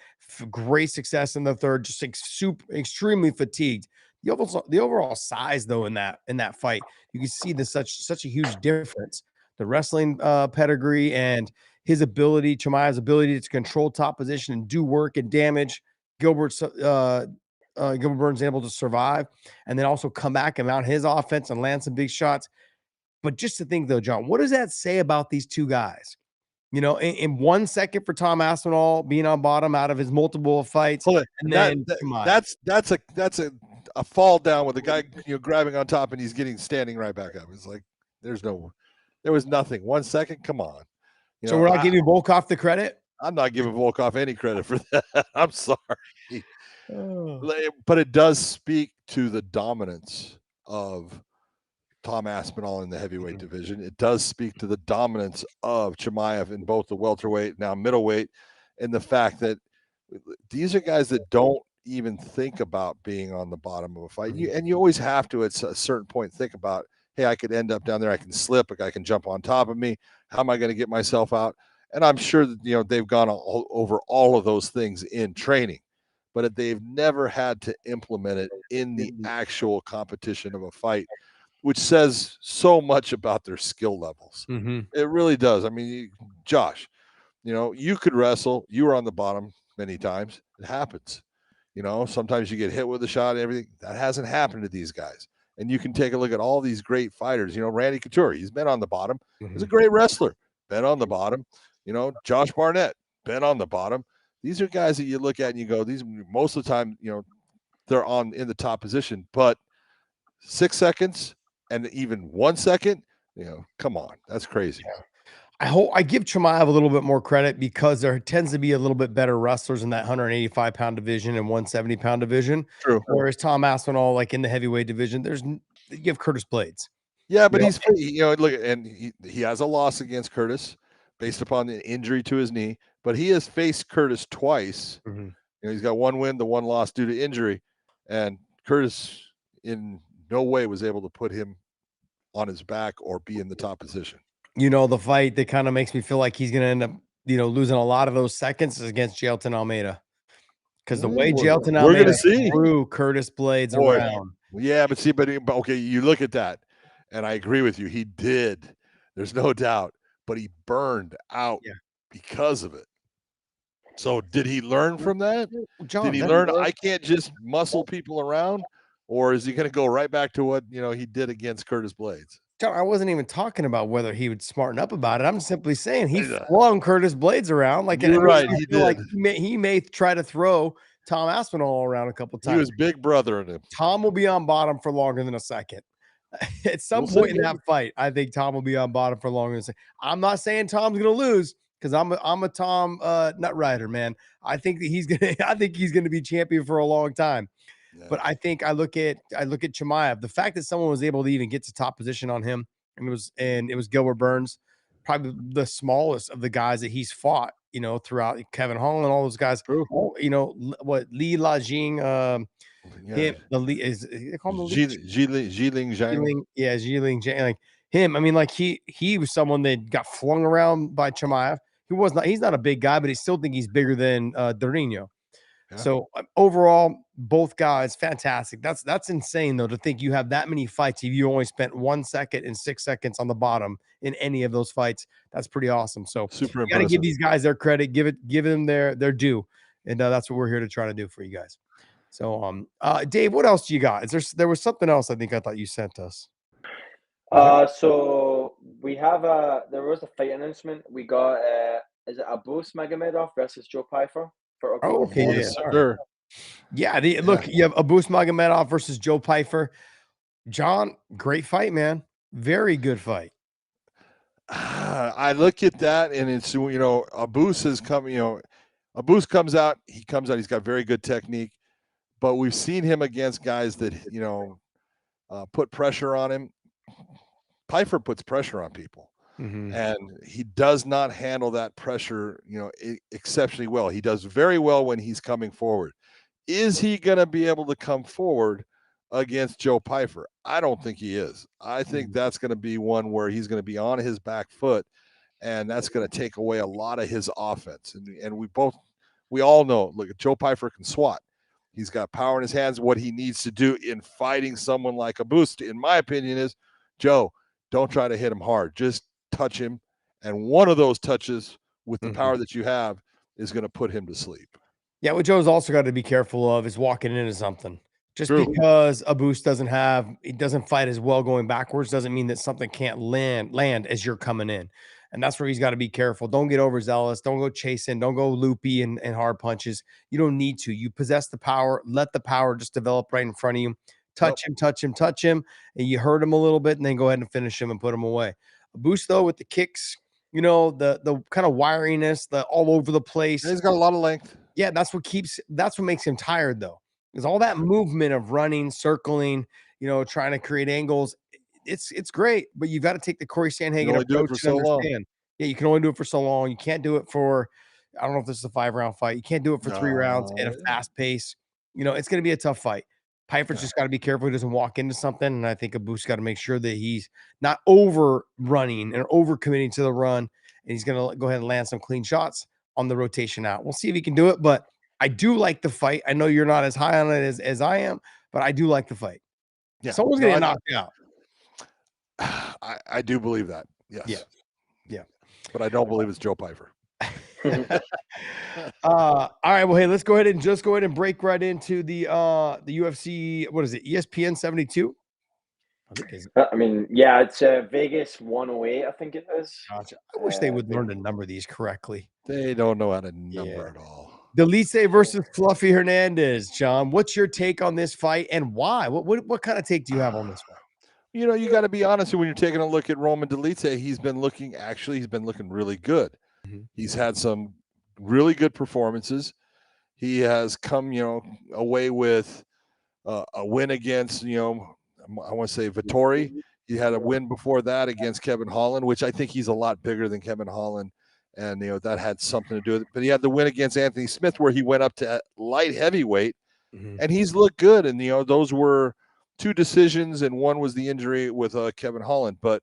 C: great success in the third, just extremely fatigued. The overall size, though, in that fight, you can see there's such a huge difference. The wrestling pedigree and his ability, Chimaev's ability to control top position and do work and damage. Gilbert Burns able to survive and then also come back and mount his offense and land some big shots. But just to think, though, John, what does that say about these two guys? You know, in 1 second for Tom Aspinall being on bottom out of his multiple fights, and then
B: that's a fall down with the guy grabbing on top and he's standing right back up. It's like there was nothing. 1 second, come on.
C: So we're not giving Volkov the credit.
B: I'm not giving Volkov any credit for that. I'm sorry. But it does speak to the dominance of Tom Aspinall in the heavyweight division. It does speak to the dominance of Chimaev in both the welterweight, now middleweight, and the fact that these are guys that don't even think about being on the bottom of a fight. You always have to, at a certain point, think about, hey, I could end up down there. I can slip. A guy can jump on top of me. How am I going to get myself out? And I'm sure that, they've gone over all of those things in training, but they've never had to implement it in the actual competition of a fight, which says so much about their skill levels. It really does. I mean, Josh, you could wrestle. You were on the bottom many times. It happens. Sometimes you get hit with a shot and everything. That hasn't happened to these guys. And you can take a look at all these great fighters. Randy Couture, he's been on the bottom. He's a great wrestler, been on the bottom. Josh Barnett, been on the bottom. These are guys that you look at and you go, these most of the time, they're in the top position. But 6 seconds and even 1 second, come on, that's crazy.
C: I give Chimaev a little bit more credit because there tends to be a little bit better wrestlers in that 185-pound division and 170-pound division.
B: True.
C: Whereas Tom Aspinall, like in the heavyweight division, you have Curtis Blades.
B: Yeah, but look, and he has a loss against Curtis based upon the injury to his knee, but he has faced Curtis twice. He's got one win, the one loss due to injury, and Curtis in no way was able to put him on his back or be in the top position.
C: The fight that kind of makes me feel like he's going to end up, losing a lot of those seconds is against Jailton Almeida. Because the way Jailton Almeida threw Curtis Blades around.
B: Yeah, but okay, you look at that, and I agree with you. He did. There's no doubt. But he burned out because of it. So did he learn from that?
C: John,
B: did he learn I can't just muscle people around? Or is he going to go right back to what he did against Curtis Blades?
C: John, I wasn't even talking about whether he would smarten up about it. I'm simply saying he flung Curtis Blades around.
B: You're right. He did.
C: Like he may try to throw Tom Aspinall around a couple times.
B: He was big brother in him.
C: Tom will be on bottom for longer than a second. At some point in that fight, I think Tom will be on bottom for longer than a second. I'm not saying Tom's going to lose because I'm a Tom nut rider, man. I think that he's going to be champion for a long time. Yeah. But I think I look at Chimaev. The fact that someone was able to even get to top position on him, and it was Gilbert Burns, probably the smallest of the guys that he's fought, throughout Kevin Holland, all those guys. Lee Lajing,
B: Yeah.
C: The lead is they call him the lead.
B: Jiling Zhang.
C: Yeah, Jiling Zhang, like him. I mean, like he was someone that got flung around by Chimaev. He's not a big guy, but I still think he's bigger than Dorino.
B: Yeah.
C: So overall, both guys fantastic. That's insane though to think you have that many fights. If you only spent 1 second and 6 seconds on the bottom in any of those fights, that's pretty awesome. So
B: Super
C: you got to
B: impressive.
C: give these guys their credit, give them their due, and that's what we're here to try to do for you guys. So Dave, what else do you got? There was something else I thought you sent us.
D: So we have there was a fight announcement. We got is it Abus Magomedov versus Joe Pyfer for October?
C: Oh, okay,
B: Yes, sir.
C: Yeah, look, you have Abus Magomedov versus Joe Pyfer. John, great fight, man. Very good fight.
B: I look at that, and it's, Abus has come. Abus comes out. He's got very good technique, but we've seen him against guys that put pressure on him. Pyfer puts pressure on people.
C: Mm-hmm.
B: And he does not handle that pressure, exceptionally well. He does very well when he's coming forward. Is he going to be able to come forward against Joe Pyfer? I don't think he is. I think that's going to be one where he's going to be on his back foot, and that's going to take away a lot of his offense. And we all know, look, Joe Pyfer can swat. He's got power in his hands. What he needs to do in fighting someone like a boost, in my opinion, is, Joe, don't try to hit him hard. Just touch him, and one of those touches with the power that you have is going to put him to sleep.
C: Yeah, what Joe's also got to be careful of is walking into something. Just because Abus doesn't fight as well going backwards doesn't mean that something can't land as you're coming in. And that's where he's got to be careful. Don't get overzealous. Don't go chasing. Don't go loopy and hard punches. You don't need to. You possess the power. Let the power just develop right in front of you. Touch him, and you hurt him a little bit, and then go ahead and finish him and put him away. Abus, though, with the kicks, the kind of wiriness, the all over the place.
B: He's got a lot of length.
C: Yeah, that's what makes him tired, though. Because all that movement of running, circling, trying to create angles, it's great, but you've got to take the Corey Sandhagen approach and understand. Yeah, you can only do it for so long. You can't do it for, I don't know if this is a 5-round fight. You can't do it for 3 rounds at a fast pace. It's going to be a tough fight. Pyfer's just got to be careful he doesn't walk into something, and I think Abus got to make sure that he's not over running and over committing to the run, and he's going to go ahead and land some clean shots on the rotation out. We'll see if he can do it, but I do like the fight. I know you're not as high on it as I am, but I do like the fight. Yeah, someone's going to get knocked out.
B: I do believe that. Yes.
C: Yeah.
B: But I don't believe it's Joe Pyfer.
C: All right. Well, hey, let's go ahead and break right into the UFC. What is it? ESPN 72.
D: I mean, yeah, it's Vegas 108. I think it is.
C: Gotcha. I wish they would learn to number these correctly.
B: They don't know how to number at all.
C: Delice versus Fluffy Hernandez. John, what's your take on this fight and why? What kind of take do you have on this fight?
B: You got to be honest when you're taking a look at Roman Delice. He's been looking really good. Mm-hmm. He's had some really good performances. He has come, away with a win against, I want to say Vettori. He had a win before that against Kevin Holland, which I think he's a lot bigger than Kevin Holland. And, that had something to do with it. But he had the win against Anthony Smith where he went up to light heavyweight, and he's looked good. And, those were 2 decisions, and one was the injury with Kevin Holland. But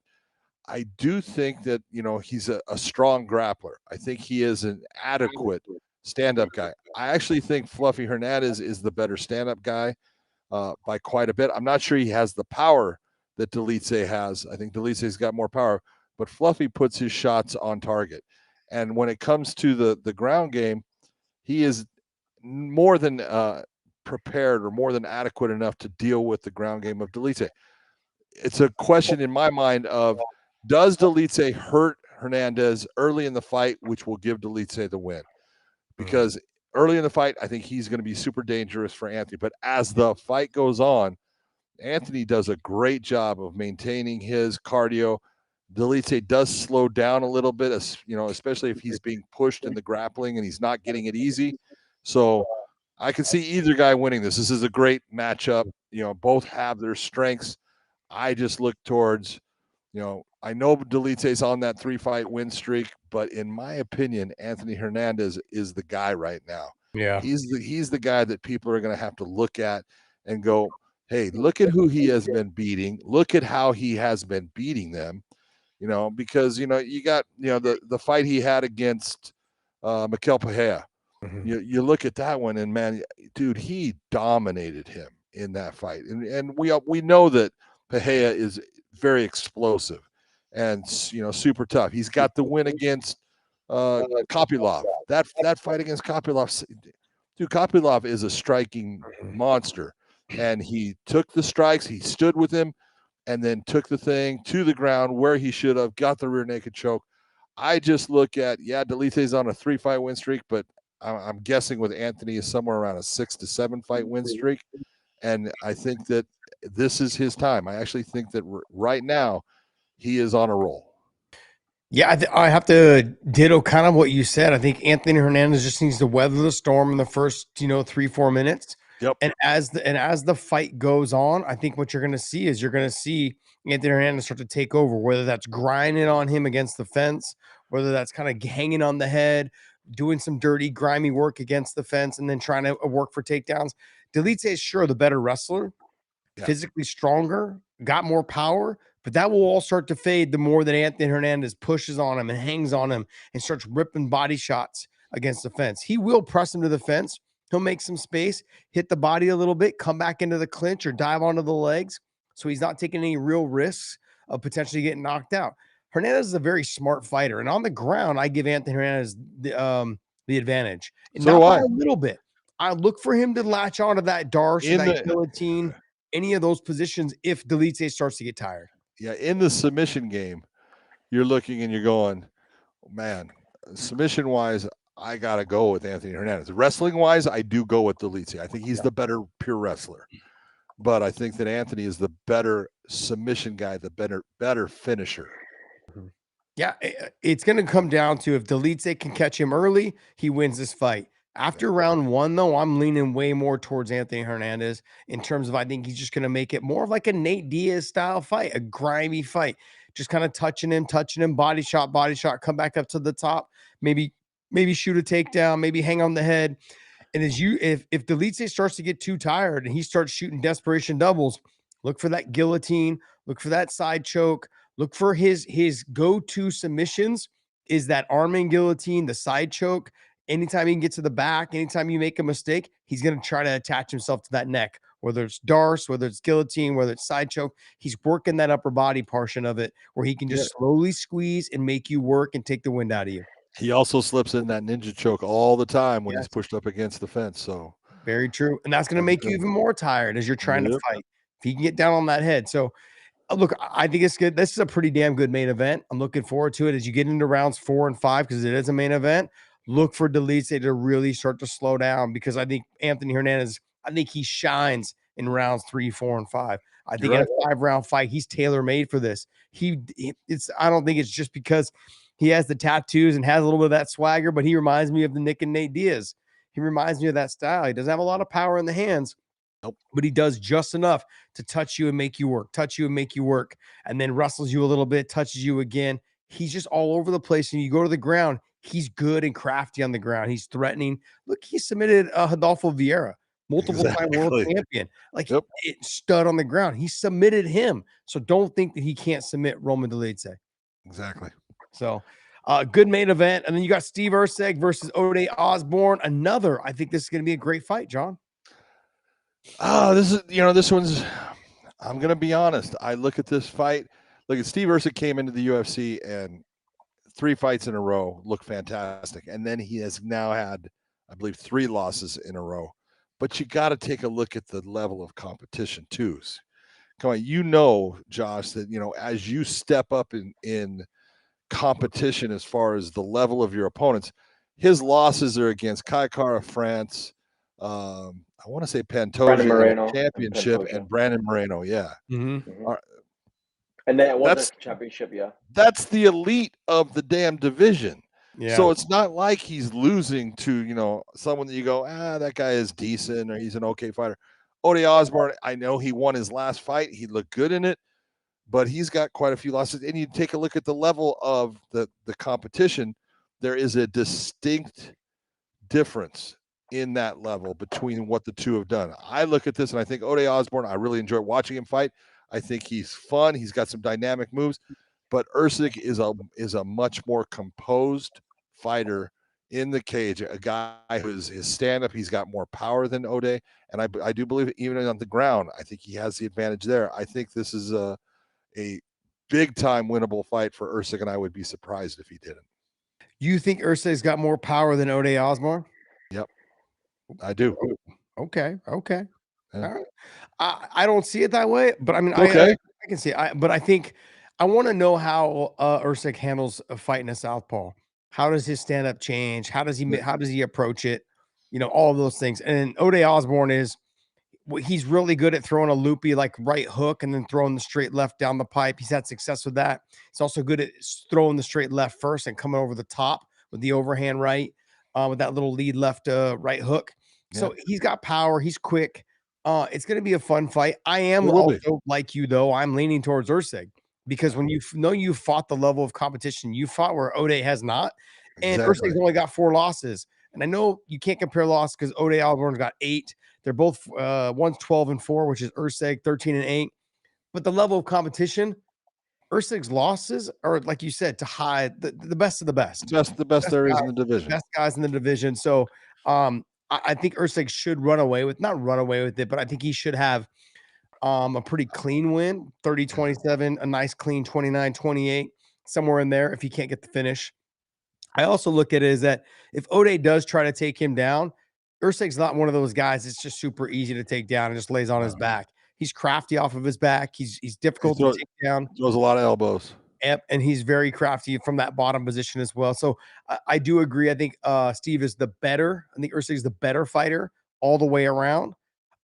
B: I do think that, he's a strong grappler. I think he is an adequate stand-up guy. I actually think Fluffy Hernandez is the better stand-up guy by quite a bit. I'm not sure he has the power that Delice has. I think Delice's got more power, but Fluffy puts his shots on target. And when it comes to the ground game, he is more than prepared or more than adequate enough to deal with the ground game of Delice. It's a question in my mind of, does Delice hurt Hernandez early in the fight, which will give Delice the win? Because early in the fight, I think he's going to be super dangerous for Anthony. But as the fight goes on, Anthony does a great job of maintaining his cardio. Delice does slow down a little bit, especially if he's being pushed in the grappling and he's not getting it easy. So I can see either guy winning this. This is a great matchup. Both have their strengths. I just look towards, I know Delice's on that 3-fight win streak, but in my opinion, Anthony Hernandez is the guy right now.
C: Yeah.
B: He's the guy that people are going to have to look at and go, hey, look at who he has been beating. Look at how he has been beating them. Because you got the fight he had against Mikel Pereira. You look at that one, and man, dude, he dominated him in that fight, and we know that Pereira is very explosive and super tough. He's got the win against Kopylov. That fight against Kopylov, dude, Kopylov is a striking monster, and he took the strikes. He stood with him, and then took the thing to the ground where he should have, got the rear naked choke. I just look at, Delite's on a 3-fight win streak, but I'm guessing with Anthony is somewhere around a 6 to 7 fight win streak. And I think that this is his time. I actually think that right now he is on a roll.
C: Yeah, I have to ditto kind of what you said. I think Anthony Hernandez just needs to weather the storm in the first, 3-4 minutes.
B: Yep.
C: And as the fight goes on, I think what you're going to see is Anthony Hernandez start to take over, whether that's grinding on him against the fence, whether that's kind of hanging on the head, doing some dirty, grimy work against the fence, and then trying to work for takedowns. Delite is sure the better wrestler, physically stronger, got more power, but that will all start to fade the more that Anthony Hernandez pushes on him and hangs on him and starts ripping body shots against the fence. He will press him to the fence. He'll make some space, hit the body a little bit, come back into the clinch or dive onto the legs. So he's not taking any real risks of potentially getting knocked out. Hernandez is a very smart fighter. And on the ground, I give Anthony Hernandez the advantage. And
B: So
C: not
B: do
C: by
B: I.
C: a little bit. I look for him to latch onto that Darce or that guillotine, any of those positions if Delite starts to get tired.
B: Yeah, in the submission game, you're looking and you're going, man, submission-wise, I got to go with Anthony Hernandez. Wrestling-wise, I do go with Delite. I think he's the better pure wrestler. But I think that Anthony is the better submission guy, the better finisher.
C: Yeah, it's going to come down to if Delite can catch him early, he wins this fight. After round one, though, I'm leaning way more towards Anthony Hernandez in terms of I think he's just going to make it more of like a Nate Diaz style fight, a grimy fight, just kind of touching him, body shot, come back up to the top, maybe shoot a takedown, maybe hang on the head. And if Delite starts to get too tired and he starts shooting desperation doubles, look for that guillotine, look for that side choke, look for his go-to submissions is that arming guillotine, the side choke. Anytime he can get to the back, anytime you make a mistake, he's going to try to attach himself to that neck, whether it's Darce, whether it's guillotine, whether it's side choke. He's working that upper body portion of it where he can just slowly squeeze and make you work and take the wind out of you.
B: He also slips in that ninja choke all the time when he's pushed up against the fence. So
C: very true. And that's going to make you even more tired as you're trying to fight. If he can get down on that head. So look, I think it's good. This is a pretty damn good main event. I'm looking forward to it as you get into rounds 4 and 5 because it is a main event. Look for Delite to really start to slow down because I think Anthony Hernandez, I think he shines in rounds 3, 4, and 5. I think in a 5-round fight, he's tailor-made for this. I don't think it's just because he has the tattoos and has a little bit of that swagger, but he reminds me of the Nick and Nate Diaz. He reminds me of that style. He doesn't have a lot of power in the hands, but he does just enough to touch you and make you work, and then wrestles you a little bit, touches you again. He's just all over the place. And you go to the ground, he's good and crafty on the ground. He's threatening. Look, he submitted Rodolfo Vieira, multiple-time world champion. Like stud on the ground. He submitted him. So don't think that he can't submit Roman Delite.
B: Exactly.
C: So good main event. And then you got Steve Erceg versus Ode Osborne. I think this is going to be a great fight, John.
B: This one's, I'm going to be honest. I look at this fight. Look at Steve Erceg came into the UFC and 3 fights in a row look fantastic. And then he has now had, I believe, 3 losses in a row. But you got to take a look at the level of competition too. Come on, Josh, that, as you step up in competition as far as the level of your opponents, his losses are against Kai Kara France, I want to say Pantoja in the championship and Brandon Moreno. Yeah.
C: Mm-hmm.
D: And then it was a championship. Yeah.
B: That's the elite of the damn division.
C: Yeah.
B: So it's not like he's losing to, someone that you go, that guy is decent or he's an okay fighter. Ode Osborne, I know he won his last fight. He looked good in it, but he's got quite a few losses. And you take a look at the level of the competition, there is a distinct difference in that level between what the two have done. I look at this and I think Ode Osborne, I really enjoy watching him fight. I think he's fun. He's got some dynamic moves, but Usyk is a much more composed fighter in the cage. A guy who's his stand up, he's got more power than Ode, and I do believe even on the ground, I think he has the advantage there. I think this is a big time winnable fight for Usyk, and I would be surprised if he didn't.
C: You think Ursay's got more power than Ode Osborne?
B: Yep, I do.
C: Okay. Okay.
B: Yeah.
C: All right. I don't see it that way, but I mean,
B: Okay.
C: I can see it. But I think I want to know how Usyk handles a fight in a southpaw. How does his stand up change? How does he approach it? You know, all of those things. And Ode Osborne he's really good at throwing a loopy like right hook and then throwing the straight left down the pipe. He's had success with that. He's also good at throwing the straight left first and coming over the top with the overhand right, with that little lead left right hook. So he's got power. He's quick. It's going to be a fun fight. I am also like you though. I'm leaning towards Usyk because when you know you fought the level of competition you fought where Ode has not, and Usyk's only got 4 losses. And I know you can't compare losses because Ode Osborne's got 8. They're both one's 12-4, which is Usyk 13-8. But the level of competition, Usyk's losses are, like you said, to hide the best of the best.
B: The best there is in the division.
C: Best guys in the division. So I think Usyk should not run away with it, but I think he should have a pretty clean win, 30-27, a nice clean 29-28, somewhere in there if he can't get the finish. I also look at it as that if Ode does try to take him down, Usyk's not one of those guys. It's just super easy to take down and just lays on his back. He's crafty off of his back. He's difficult to take down.
B: Throws a lot of elbows.
C: Yep, and he's very crafty from that bottom position as well. So I do agree. I think Steve is the better. I think Usyk is the better fighter all the way around.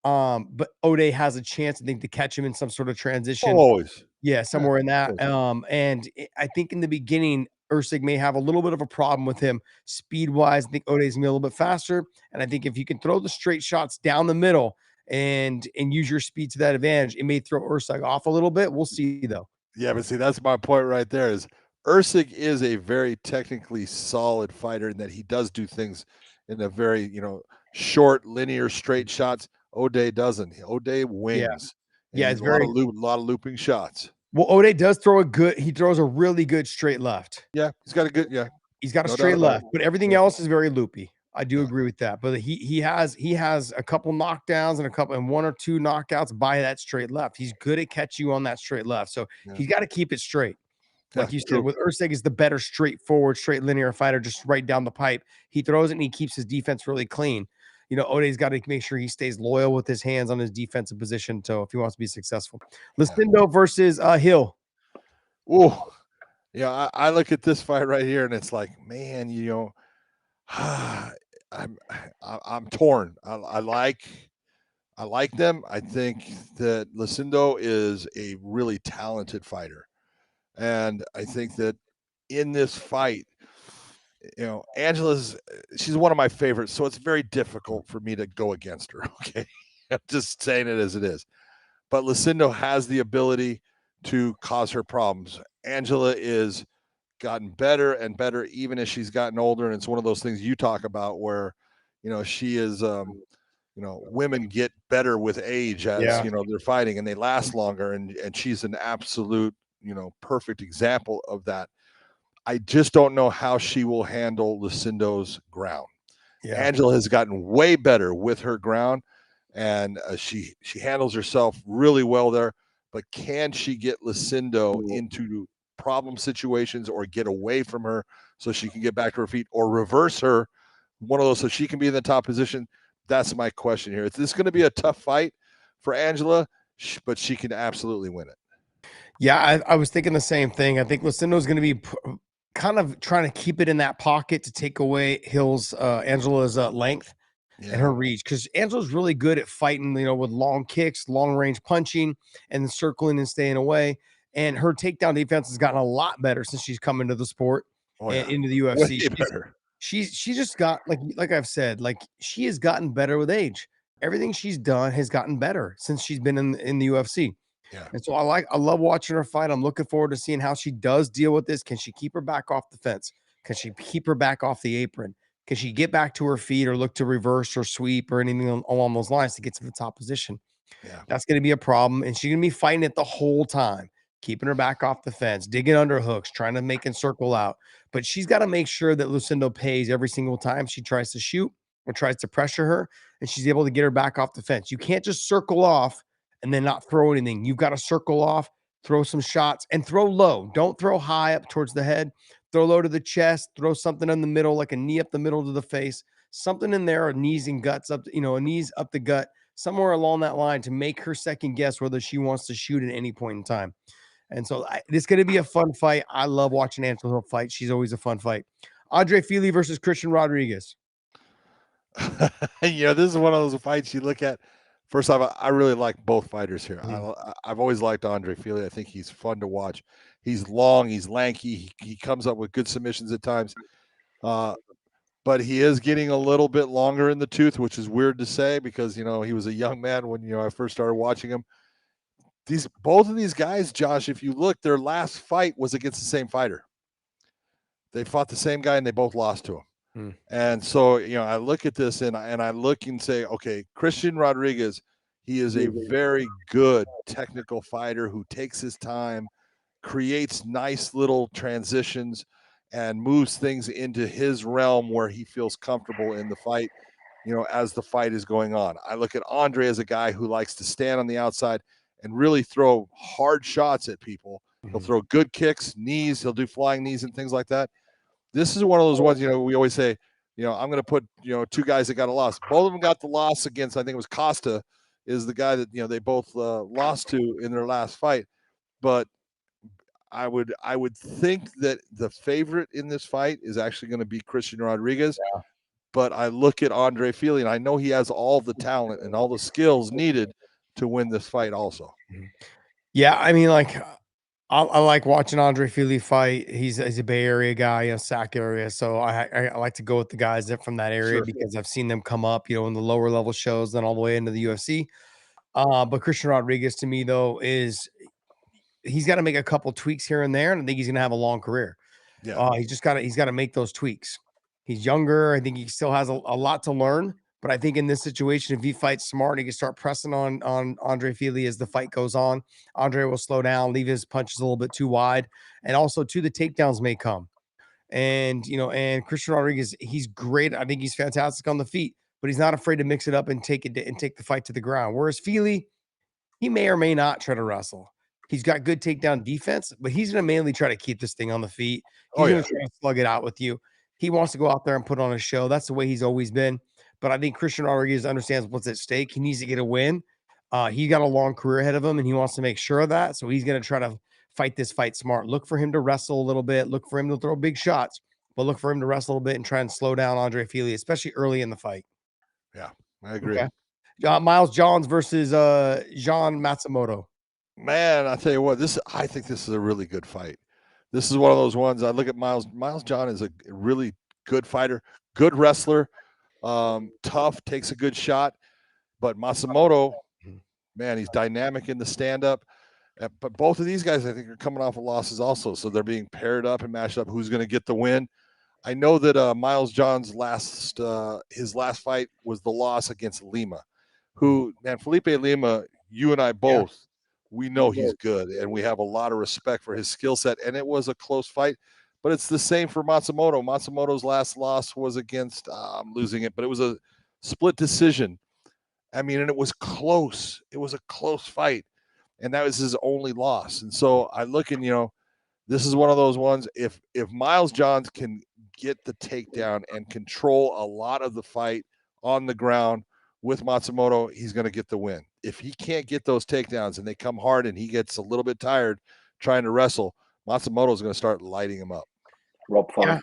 C: But Ode has a chance, I think, to catch him in some sort of transition.
B: Always.
C: Yeah, somewhere in that. And I think in the beginning, Usyk may have a little bit of a problem with him speed-wise. I think Ode's gonna be a little bit faster. And I think if you can throw the straight shots down the middle and use your speed to that advantage, it may throw Usyk off a little bit. We'll see, though.
B: Yeah, but see, that's my point right there is Usyk is a very technically solid fighter in that he does do things in a very, short, linear, straight shots. Ode doesn't. Ode wings.
C: Yeah, it's
B: a lot of looping shots.
C: Well, Ode does he throws a really good straight left.
B: Yeah, he's got
C: a straight left, but everything else is very loopy. I do agree with that. But he has a couple knockdowns and 1 or 2 knockouts by that straight left. He's good at catching you on that straight left. So he's got to keep it straight. Like you said, with Usyk is the better straightforward, straight linear fighter, just right down the pipe. He throws it and he keeps his defense really clean. Ode's got to make sure he stays loyal with his hands on his defensive position. So if he wants to be successful, Lucindo versus Hill.
B: Oh, yeah. I look at this fight right here and it's like, man, I'm torn. I like them. I think that Lucindo is a really talented fighter. And I think that in this fight, she's one of my favorites, so it's very difficult for me to go against her. Okay. I'm just saying it as it is. But Lucindo has the ability to cause her problems. Angela is gotten better and better, even as she's gotten older. And it's one of those things you talk about where, she is, women get better with age as, they're fighting and they last longer. And she's an absolute, perfect example of that. I just don't know how she will handle Lucindo's ground. Yeah. Angela has gotten way better with her ground, and she handles herself really well there. But can she get Lucindo into problem situations or get away from her so she can get back to her feet, or reverse her, one of those, so she can be in the top position? That's my question here. This is going to be a tough fight for Angela, but she can absolutely win it.
C: Yeah, I was thinking the same thing. I think Lucindo's going to be kind of trying to keep it in that pocket to take away Angela's length and her reach, because Angela's really good at fighting, with long kicks, long range punching, and circling and staying away. And her takedown defense has gotten a lot better since she's come into the sport and into the UFC. She's just got like I've said, she has gotten better with age. Everything she's done has gotten better since she's been in the UFC. Yeah. And so I love watching her fight. I'm looking forward to seeing how she does deal with this. Can she keep her back off the fence? Can she keep her back off the apron? Can she get back to her feet or look to reverse or sweep or anything along those lines to get to the top position?
B: Yeah.
C: That's going to be a problem. And she's going to be fighting it the whole time, keeping her back off the fence, digging under hooks, trying to make it circle out. But she's got to make sure that Lucindo pays every single time she tries to shoot or tries to pressure her, and she's able to get her back off the fence. You can't just circle off and then not throw anything. You've got to circle off, throw some shots, and throw low. Don't throw high up towards the head. Throw low to the chest. Throw something in the middle, like a knee up the middle to the face. Something in there, or knees and guts up, a knees up the gut, somewhere along that line to make her second guess whether she wants to shoot at any point in time. And so it's going to be a fun fight. I love watching Angela Hill fight. She's always a fun fight. Andre Fili versus Christian Rodriguez.
B: This is one of those fights you look at. First off, I really like both fighters here. I've always liked Andre Fili. I think he's fun to watch. He's long, he's lanky. He comes up with good submissions at times. But he is getting a little bit longer in the tooth, which is weird to say because, he was a young man when, I first started watching him. Both of these guys, Josh, if you look, their last fight was against the same fighter. They fought the same guy and they both lost to him. And so, I look at this and I look and say, okay, Christian Rodriguez, he is a very good technical fighter who takes his time, creates nice little transitions, and moves things into his realm where he feels comfortable in the fight, as the fight is going on. I look at Andre as a guy who likes to stand on the outside and really throw hard shots at people. He'll throw good kicks, knees, he'll do flying knees and things like that. This is one of those ones, we always say, I'm going to put, two guys that got a loss. Both of them got the loss against, I think it was Costa, is the guy that, they both lost to in their last fight. But I would think that the favorite in this fight is actually going to be Christian Rodriguez.
C: Yeah.
B: But I look at Andre Fili, and I know he has all the talent and all the skills needed to win this fight also.
C: Yeah, I mean, I like watching Andre Fili fight. He's a Bay Area guy, Sac area. So I like to go with the guys that from that area because I've seen them come up, in the lower level shows, then all the way into the UFC. But Christian Rodriguez, to me, though, he's got to make a couple tweaks here and there, and I think he's going to have a long career.
B: Yeah,
C: he's got to make those tweaks. He's younger. I think he still has a lot to learn. But I think in this situation, if he fights smart, he can start pressing on Andre Fili as the fight goes on. Andre will slow down, leave his punches a little bit too wide. And also, too, the takedowns may come. And, and Christian Rodriguez, he's great. I think he's fantastic on the feet, but he's not afraid to mix it up and take the fight to the ground. Whereas Fili, he may or may not try to wrestle. He's got good takedown defense, but he's going to mainly try to keep this thing on the feet. He's going to try to slug it out with you. He wants to go out there and put on a show. That's the way he's always been. But I think Christian Rodriguez understands what's at stake. He needs to get a win. He got a long career ahead of him, and he wants to make sure of that. So he's going to try to fight this fight smart. Look for him to wrestle a little bit. Look for him to throw big shots, but look for him to wrestle a little bit and try and slow down Andre Fili, especially early in the fight.
B: Yeah, I agree.
C: Okay. Miles Johns versus Jean Matsumoto.
B: Man, I tell you what, I think this is a really good fight. This is one of those ones. I look at Miles. Miles John is a really good fighter, good wrestler, tough, takes a good shot. But Matsumoto, man, he's dynamic in the stand-up. But both of these guys, I think, are coming off of losses also. So they're being paired up and matched up. Who's going to get the win? I know that Miles John's his last fight was the loss against Lima, who, man, Felipe Lima, you and I both, we know he's good, and we have a lot of respect for his skill set. And it was a close fight, but it's the same for Matsumoto. Matsumoto's last loss was against, I'm losing it, but it was a split decision. I mean, and it was close. It was a close fight, and that was his only loss. And so I look and, this is one of those ones. If Miles Johns can get the takedown and control a lot of the fight on the ground with Matsumoto, he's going to get the win. If he can't get those takedowns and they come hard and he gets a little bit tired trying to wrestle, Matsumoto is going to start lighting him up.
D: Rob Font.
C: Yeah.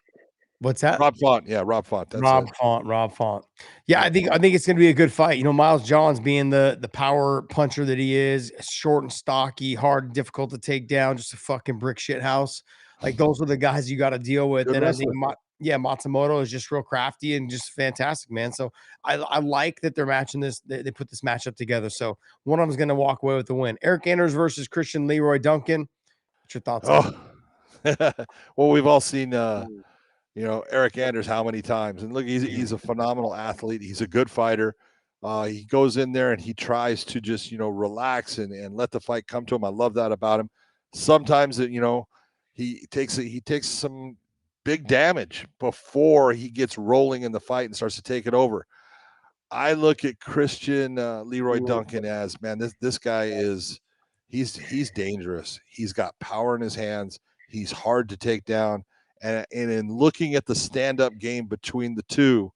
C: What's that?
B: Rob Font. Yeah, Rob Font. That's
C: Rob Font. Yeah, I think it's going to be a good fight. Miles Johns being the power puncher that he is, short and stocky, hard, difficult to take down, just a fucking brick shit house. Like, those are the guys you got to deal with.
B: Good
C: and
B: wrestler.
C: I think Matsumoto is just real crafty and just fantastic, man. So I like that they're matching this. They put this matchup together. So one of them is going to walk away with the win. Eric Anders versus Christian Leroy Duncan. What's your thoughts on
B: Well, we've all seen Eric Anders how many times. And look, he's a phenomenal athlete. He's a good fighter. He goes in there and he tries to just, relax and let the fight come to him. I love that about him. Sometimes, he takes some big damage before he gets rolling in the fight and starts to take it over. I look at Christian Leroy Duncan as, man, this guy he's dangerous. He's got power in his hands. He's hard to take down. And in looking at the stand-up game between the two,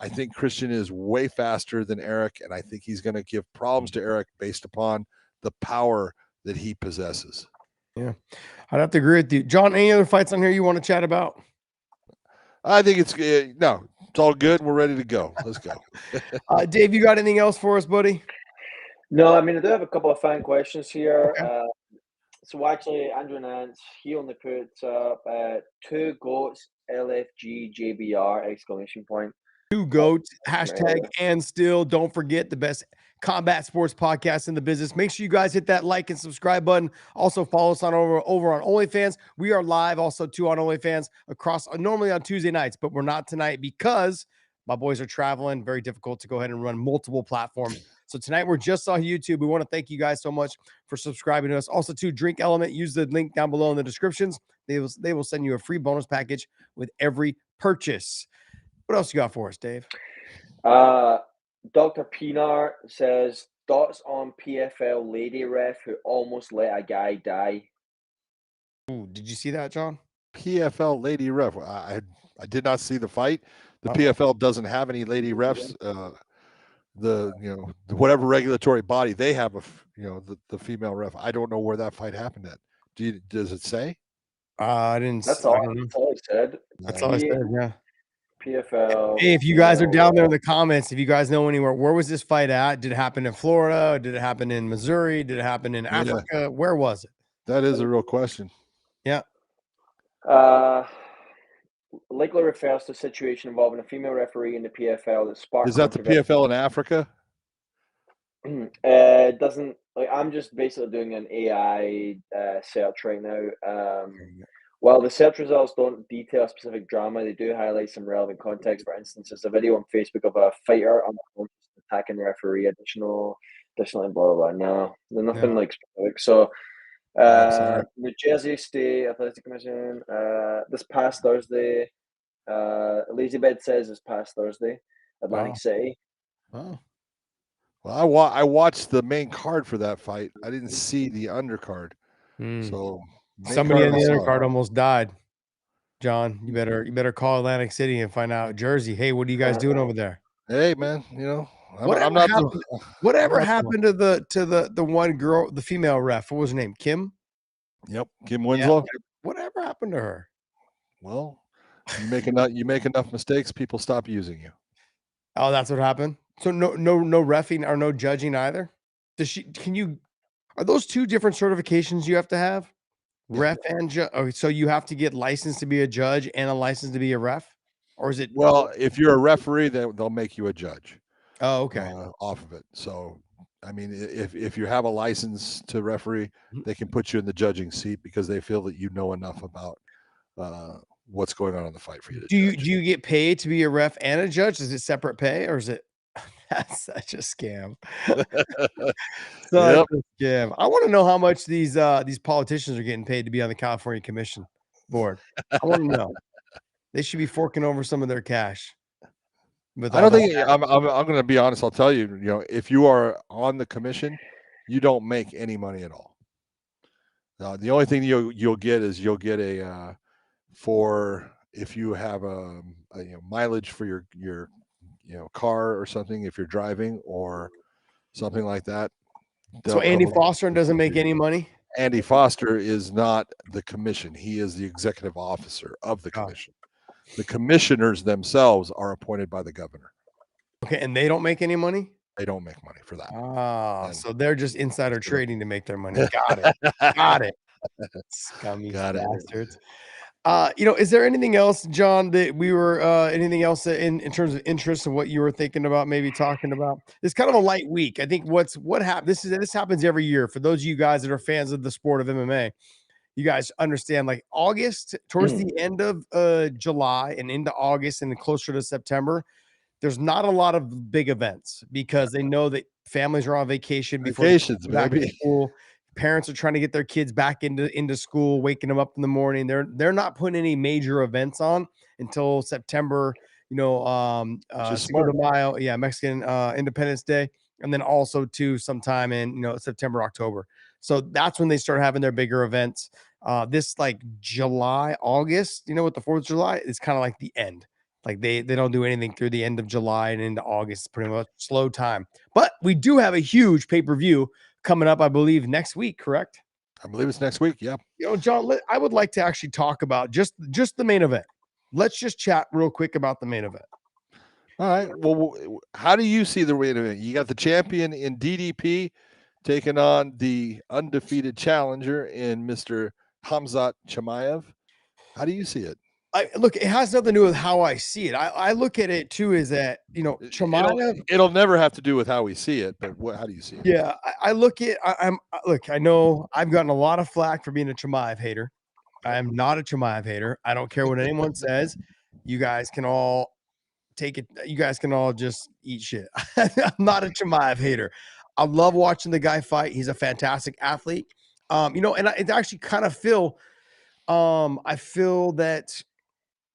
B: I think Christian is way faster than Eric, and I think he's going to give problems to Eric based upon the power that he possesses.
C: Yeah, I'd have to agree with you. John, any other fights on here you want to chat about?
B: I think it's all good. We're ready to go. Let's go.
C: Dave, you got anything else for us, buddy?
D: No, I mean, I do have a couple of fan questions here.
C: Okay.
D: So actually, Andrew Nance, he only puts up 2 goats, LFG, JBR, exclamation point.
C: 2 goats, hashtag and still. Don't forget, the best combat sports podcast in the business. Make sure you guys hit that like and subscribe button. Also follow us on over on OnlyFans. We are live also too on OnlyFans across normally on Tuesday nights, but we're not tonight because my boys are traveling. Very difficult to go ahead and run multiple platforms. So tonight we're just on YouTube. We want to thank you guys so much for subscribing to us. Also to Drink Element, use the link down below in the descriptions. They will send you a free bonus package with every purchase. What else you got for us, Dave?
D: Dr. Pinar says, thoughts on PFL lady ref who almost let a guy die.
C: Ooh, did you see that, John?
B: PFL lady ref. I did not see the fight. The PFL doesn't have any lady refs. Whatever regulatory body they have, the female ref. I don't know where that fight happened at. Does it say?
C: I didn't.
D: That's all I said.
C: That's all I said. Yeah.
D: PFL.
C: Hey, if you guys are down there in the comments, if you guys know anywhere, where was this fight at? Did it happen in Florida? Did it happen in Missouri? Did it happen in Africa? Yeah. Where was it?
B: That is a real question.
C: Yeah.
D: Likely refers to a situation involving a female referee in the PFL that sparked.
B: Is that the PFL in Africa?
D: It doesn't. I'm just basically doing an AI search right now. While the search results don't detail a specific drama, they do highlight some relevant context. For instance, there's a video on Facebook of a fighter attacking referee. Additionally, blah blah blah. No, there's nothing like specific. So, New Jersey State Athletic Commission. This past Thursday, Elizabeth says this past Thursday, Atlantic City.
C: Oh.
B: Well, I watched the main card for that fight. I didn't see the undercard. So.
C: Somebody on the undercard almost died. John, you better call Atlantic City and find out. Jersey, hey, what are you guys doing over there?
B: Hey, man,
C: whatever happened to the one girl, the female ref? What was her name? Kim?
B: Yep, Kim Winslow.
C: Yeah, whatever happened to her?
B: Well, you make enough mistakes, people stop using you.
C: Oh, that's what happened. So no reffing or no judging either. Are those 2 different certifications you have to have? Ref and judge. Oh, so you have to get licensed to be a judge and a license to be a ref, or is it?
B: Well, if you're a referee, they'll make you a judge.
C: Oh, okay.
B: Off of it. So, I mean, if you have a license to referee, they can put you in the judging seat because they feel that you know enough about what's going on in the fight for you.
C: Do you get paid to be a ref and a judge? Is it separate pay, or is it? That's such a scam. Such a scam. I want to know how much these politicians are getting paid to be on the California Commission board. I want to know. They should be forking over some of their cash.
B: I don't think I'm going to be honest. I'll tell you, if you are on the commission, you don't make any money at all. The only thing you'll get is for if you have a mileage for your car or something, if you're driving or something like that.
C: So Andy Foster doesn't make any money?
B: Andy Foster is not the commission. He is the executive officer of the commission. The commissioners themselves are appointed by the governor.
C: Okay, and they don't make any money?
B: They don't make money for that.
C: So they're just insider trading to make their money. Got it. Got it. Scummy bastards. Is there anything else, John, that we were anything else in terms of interest of what you were thinking about, maybe talking about? It's kind of a light week. I think what happened. This happens every year for those of you guys that are fans of the sport of MMA. you guys understand, like August, towards the end of July and into August and closer to September, there's not a lot of big events because they know that families are on vacation before
B: Vacations,
C: they go back to
B: baby.
C: school. Parents are trying to get their kids back into school, waking them up in the morning. They're not putting any major events on until September,
B: Just
C: Cinco de
B: smart.
C: Mayo, Mexican Independence Day, and then also to sometime in September, October. So that's when they start having their bigger events. This like July, August, with the 4th of July, it's kind of like the end. Like they don't do anything through the end of July and into August. It's pretty much slow time. But we do have a huge pay-per-view coming up, I believe, next week, correct?
B: I believe it's next week. Yeah.
C: John, I would like to actually talk about just the main event. Let's just chat real quick about the main event.
B: All right. Well, how do you see the main event? You got the champion in DDP taking on the undefeated challenger in Mr. Khamzat Chimaev. How do you see it?
C: Look, it has nothing to do with how I see it. I look at it too is that, Chimaev.
B: It'll never have to do with how we see it, but how do you see it?
C: Yeah, I look at look, I know I've gotten a lot of flack for being a Chimaev hater. I'm not a Chimaev hater. I don't care what anyone says. You guys can all take it. You guys can all just eat shit. I'm not a Chimaev hater. I love watching the guy fight. He's a fantastic athlete. And it actually kind of I feel that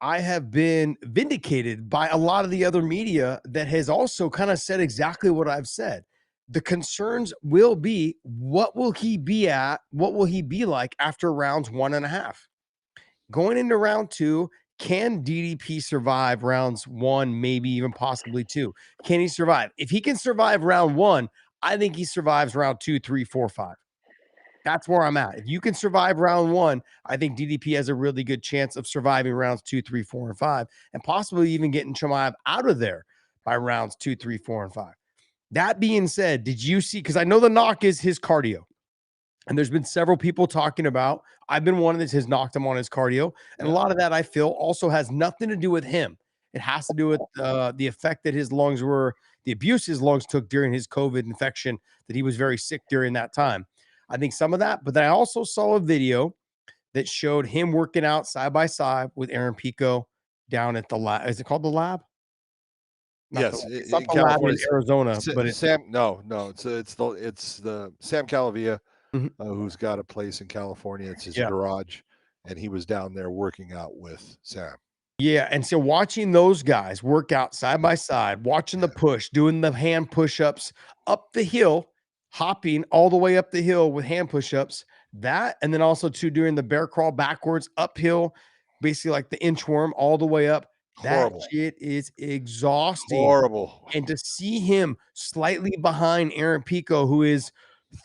C: I have been vindicated by a lot of the other media that has also kind of said exactly what I've said. The concerns will be, what will he be at? What will he be like after rounds 1.5? Going into round 2, can DDP survive rounds 1, maybe even possibly 2? Can he survive? If he can survive round 1, I think he survives round 2, 3, 4, 5. That's where I'm at. If you can survive round 1, I think DDP has a really good chance of surviving rounds 2, 3, 4, and 5, and possibly even getting Chimaev out of there by rounds 2, 3, 4, and 5. That being said, did you see? Because I know the knock is his cardio, and there's been several people talking about. I've been one of this has knocked him on his cardio, and a lot of that I feel also has nothing to do with him. It has to do with the effect that his lungs were, the abuse his lungs took during his COVID infection, that he was very sick during that time. I think some of that, but then I also saw a video that showed him working out side by side with Aaron Pico down at the lab. Is it called the lab?
B: Yes,
C: It's not the lab in Arizona, but it's
B: Sam. No, it's the Sam Calavia,
C: Mhm.
B: who's got a place in California. It's his
C: Yeah.
B: garage, and he was down there working out with Sam.
C: Yeah, and so watching those guys work out side by side, watching the push, doing the hand push-ups up the hill, hopping all the way up the hill with hand push-ups, that, and then also too doing the bear crawl backwards uphill, basically like the inchworm all the way up.
B: Horrible.
C: That shit is exhausting.
B: Horrible.
C: And to see him slightly behind Aaron Pico, who is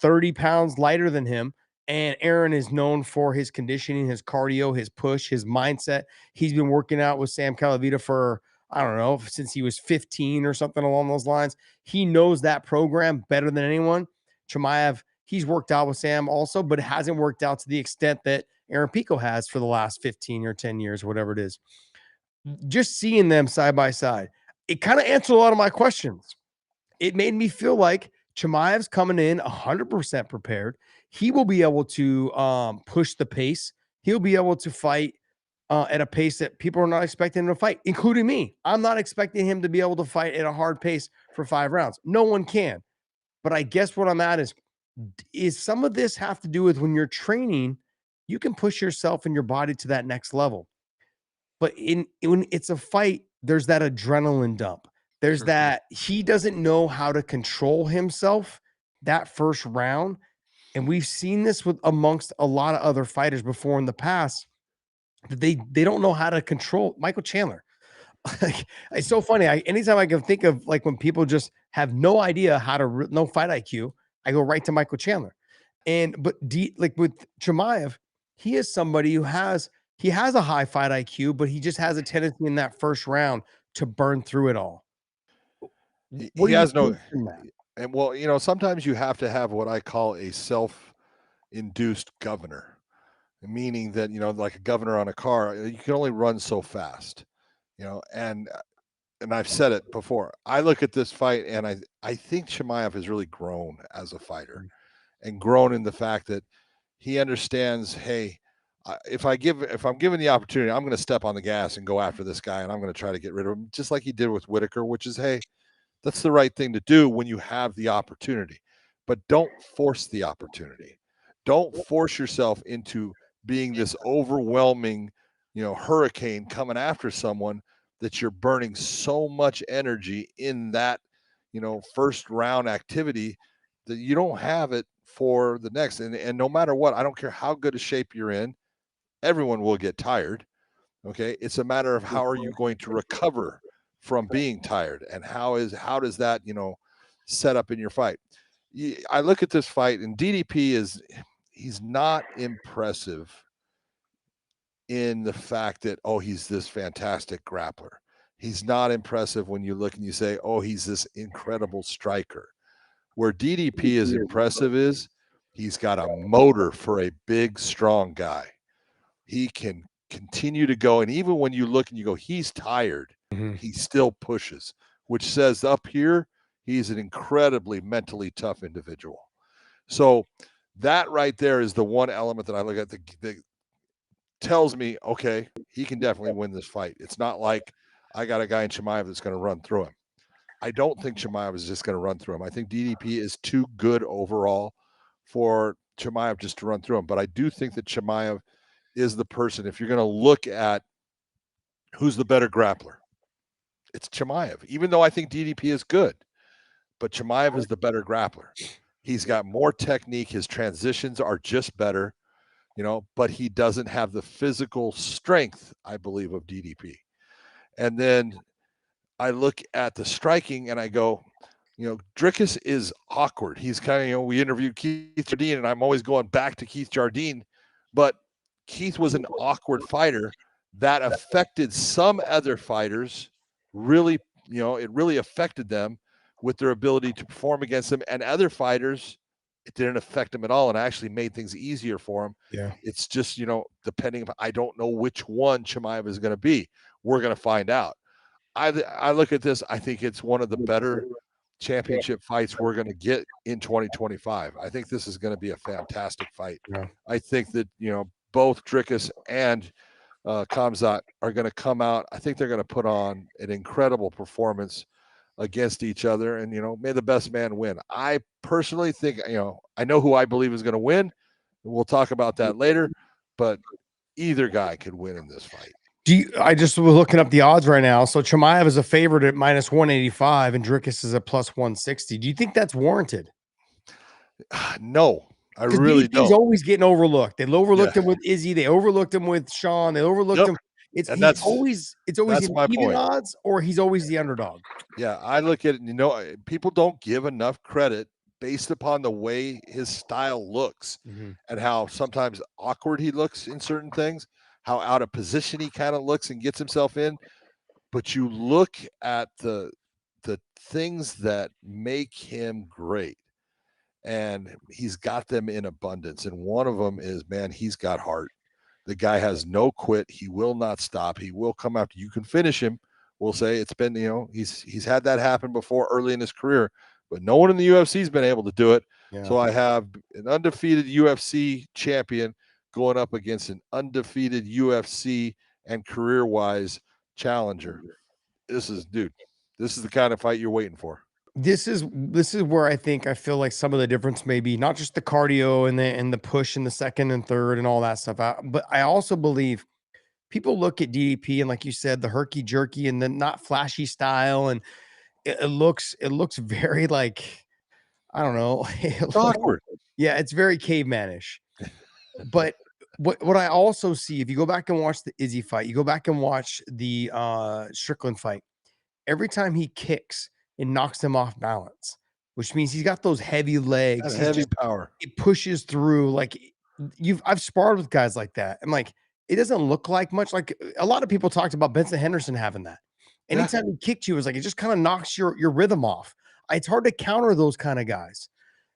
C: 30 pounds lighter than him, and Aaron is known for his conditioning, his cardio, his push, his mindset. He's been working out with Sam Calavita for, I don't know, since he was 15 or something along those lines. He knows that program better than anyone. Chimaev, he's worked out with Sam also, but it hasn't worked out to the extent that Aaron Pico has for the last 15 or 10 years, whatever it is. Just seeing them side by side, it kind of answered a lot of my questions. It made me feel like Chimaev's coming in 100% prepared. He will be able to push the pace. He'll be able to fight at a pace that people are not expecting him to fight, including me. I'm not expecting him to be able to fight at a hard pace for 5 rounds. No one can. But I guess what I'm at is some of this have to do with when you're training, you can push yourself and your body to that next level. But when it's a fight, there's that adrenaline dump. There's that he doesn't know how to control himself that first round. And we've seen this with amongst a lot of other fighters before in the past, that they don't know how to control Michael Chandler. Like, it's so funny. Anytime I can think of like when people just have no idea how to no fight IQ, I go right to Michael Chandler. But like with Chimaev, he is somebody who has a high fight IQ, but he just has a tendency in that first round to burn through it all.
B: He has no, and well, sometimes you have to have what I call a self-induced governor, meaning that, like a governor on a car, you can only run so fast, and I've said it before. I look at this fight and I think Chimaev has really grown as a fighter, and grown in the fact that he understands, hey, if I'm given the opportunity, I'm going to step on the gas and go after this guy, and I'm going to try to get rid of him, just like he did with Whitaker, which is, hey, that's the right thing to do when you have the opportunity. But don't force the opportunity. Don't force yourself into being this overwhelming, hurricane coming after someone that you're burning so much energy in that, first round activity that you don't have it for the next. And no matter what, I don't care how good a shape you're in, everyone will get tired. Okay. It's a matter of how are you going to recover from being tired, and how does that, set up in your fight. I look at this fight, and DDP he's not impressive in the fact that, oh, he's this fantastic grappler. He's not impressive when you look and you say, oh, he's this incredible striker. Where DDP is impressive is he's got a motor for a big, strong guy. He can continue to go. And even when you look and you go, he's tired, he still pushes, which says up here, he's an incredibly mentally tough individual. So that right there is the one element that I look at that tells me, okay, he can definitely win this fight. It's not like I got a guy in Chimaev that's going to run through him. I don't think Chimaev is just going to run through him. I think DDP is too good overall for Chimaev just to run through him. But I do think that Chimaev is the person, if you're going to look at who's the better grappler, it's Chimaev, even though I think DDP is good, but Chimaev is the better grappler. He's got more technique. His transitions are just better, but he doesn't have the physical strength, I believe, of DDP. And then I look at the striking and I go, Dricus is awkward. He's kind of, we interviewed Keith Jardine, and I'm always going back to Keith Jardine, but Keith was an awkward fighter that affected some other fighters really, it really affected them with their ability to perform against them, and other fighters, it didn't affect them at all and actually made things easier for them.
C: Yeah.
B: It's just, depending, I don't know which one Chimaev is going to be. We're going to find out. I look at this, I think it's one of the better championship fights we're going to get in 2025. I think this is going to be a fantastic fight.
C: Yeah.
B: I think that, both Dricus and Khamzat are going to come out. I think they're going to put on an incredible performance against each other, and, may the best man win. I personally think, I know who I believe is going to win. We'll talk about that later, but either guy could win in this fight.
C: I just was looking up the odds right now. So Chimaev is a favorite at -185 and Dricus is a +160. Do you think that's warranted?
B: No, I really don't.
C: He's always getting overlooked. They overlooked him with Izzy. They overlooked him with Sean. They overlooked him. It's always even odds, or he's always the underdog.
B: Yeah, I look at it, people don't give enough credit based upon the way his style looks and how sometimes awkward he looks in certain things, how out of position he kind of looks and gets himself in. But you look at the things that make him great, and he's got them in abundance. And one of them is, man, he's got heart. The guy has no quit. He will not stop. He will come after you. Can finish him. We'll say it's been, he's had that happen before early in his career, but no one in the UFC has been able to do it. Yeah. So I have an undefeated UFC champion going up against an undefeated UFC and career-wise challenger. This is the kind of fight you're waiting for.
C: This is where I feel like some of the difference may be not just the cardio and the push in the second and third and all that stuff, but I also believe people look at DDP and, like you said, the herky jerky and the not flashy style, and it looks very like, I don't know,
B: awkward.
C: Yeah, it's very cavemanish. But what I also see, if you go back and watch the Izzy fight, you go back and watch the Strickland fight, every time he kicks, it knocks him off balance, which means he's got those heavy legs,
B: heavy power.
C: It pushes through. Like I've sparred with guys like that. I'm like, it doesn't look like much. Like a lot of people talked about Benson Henderson having that. Anytime he kicked you, it was like, it just kind of knocks your rhythm off. It's hard to counter those kind of guys.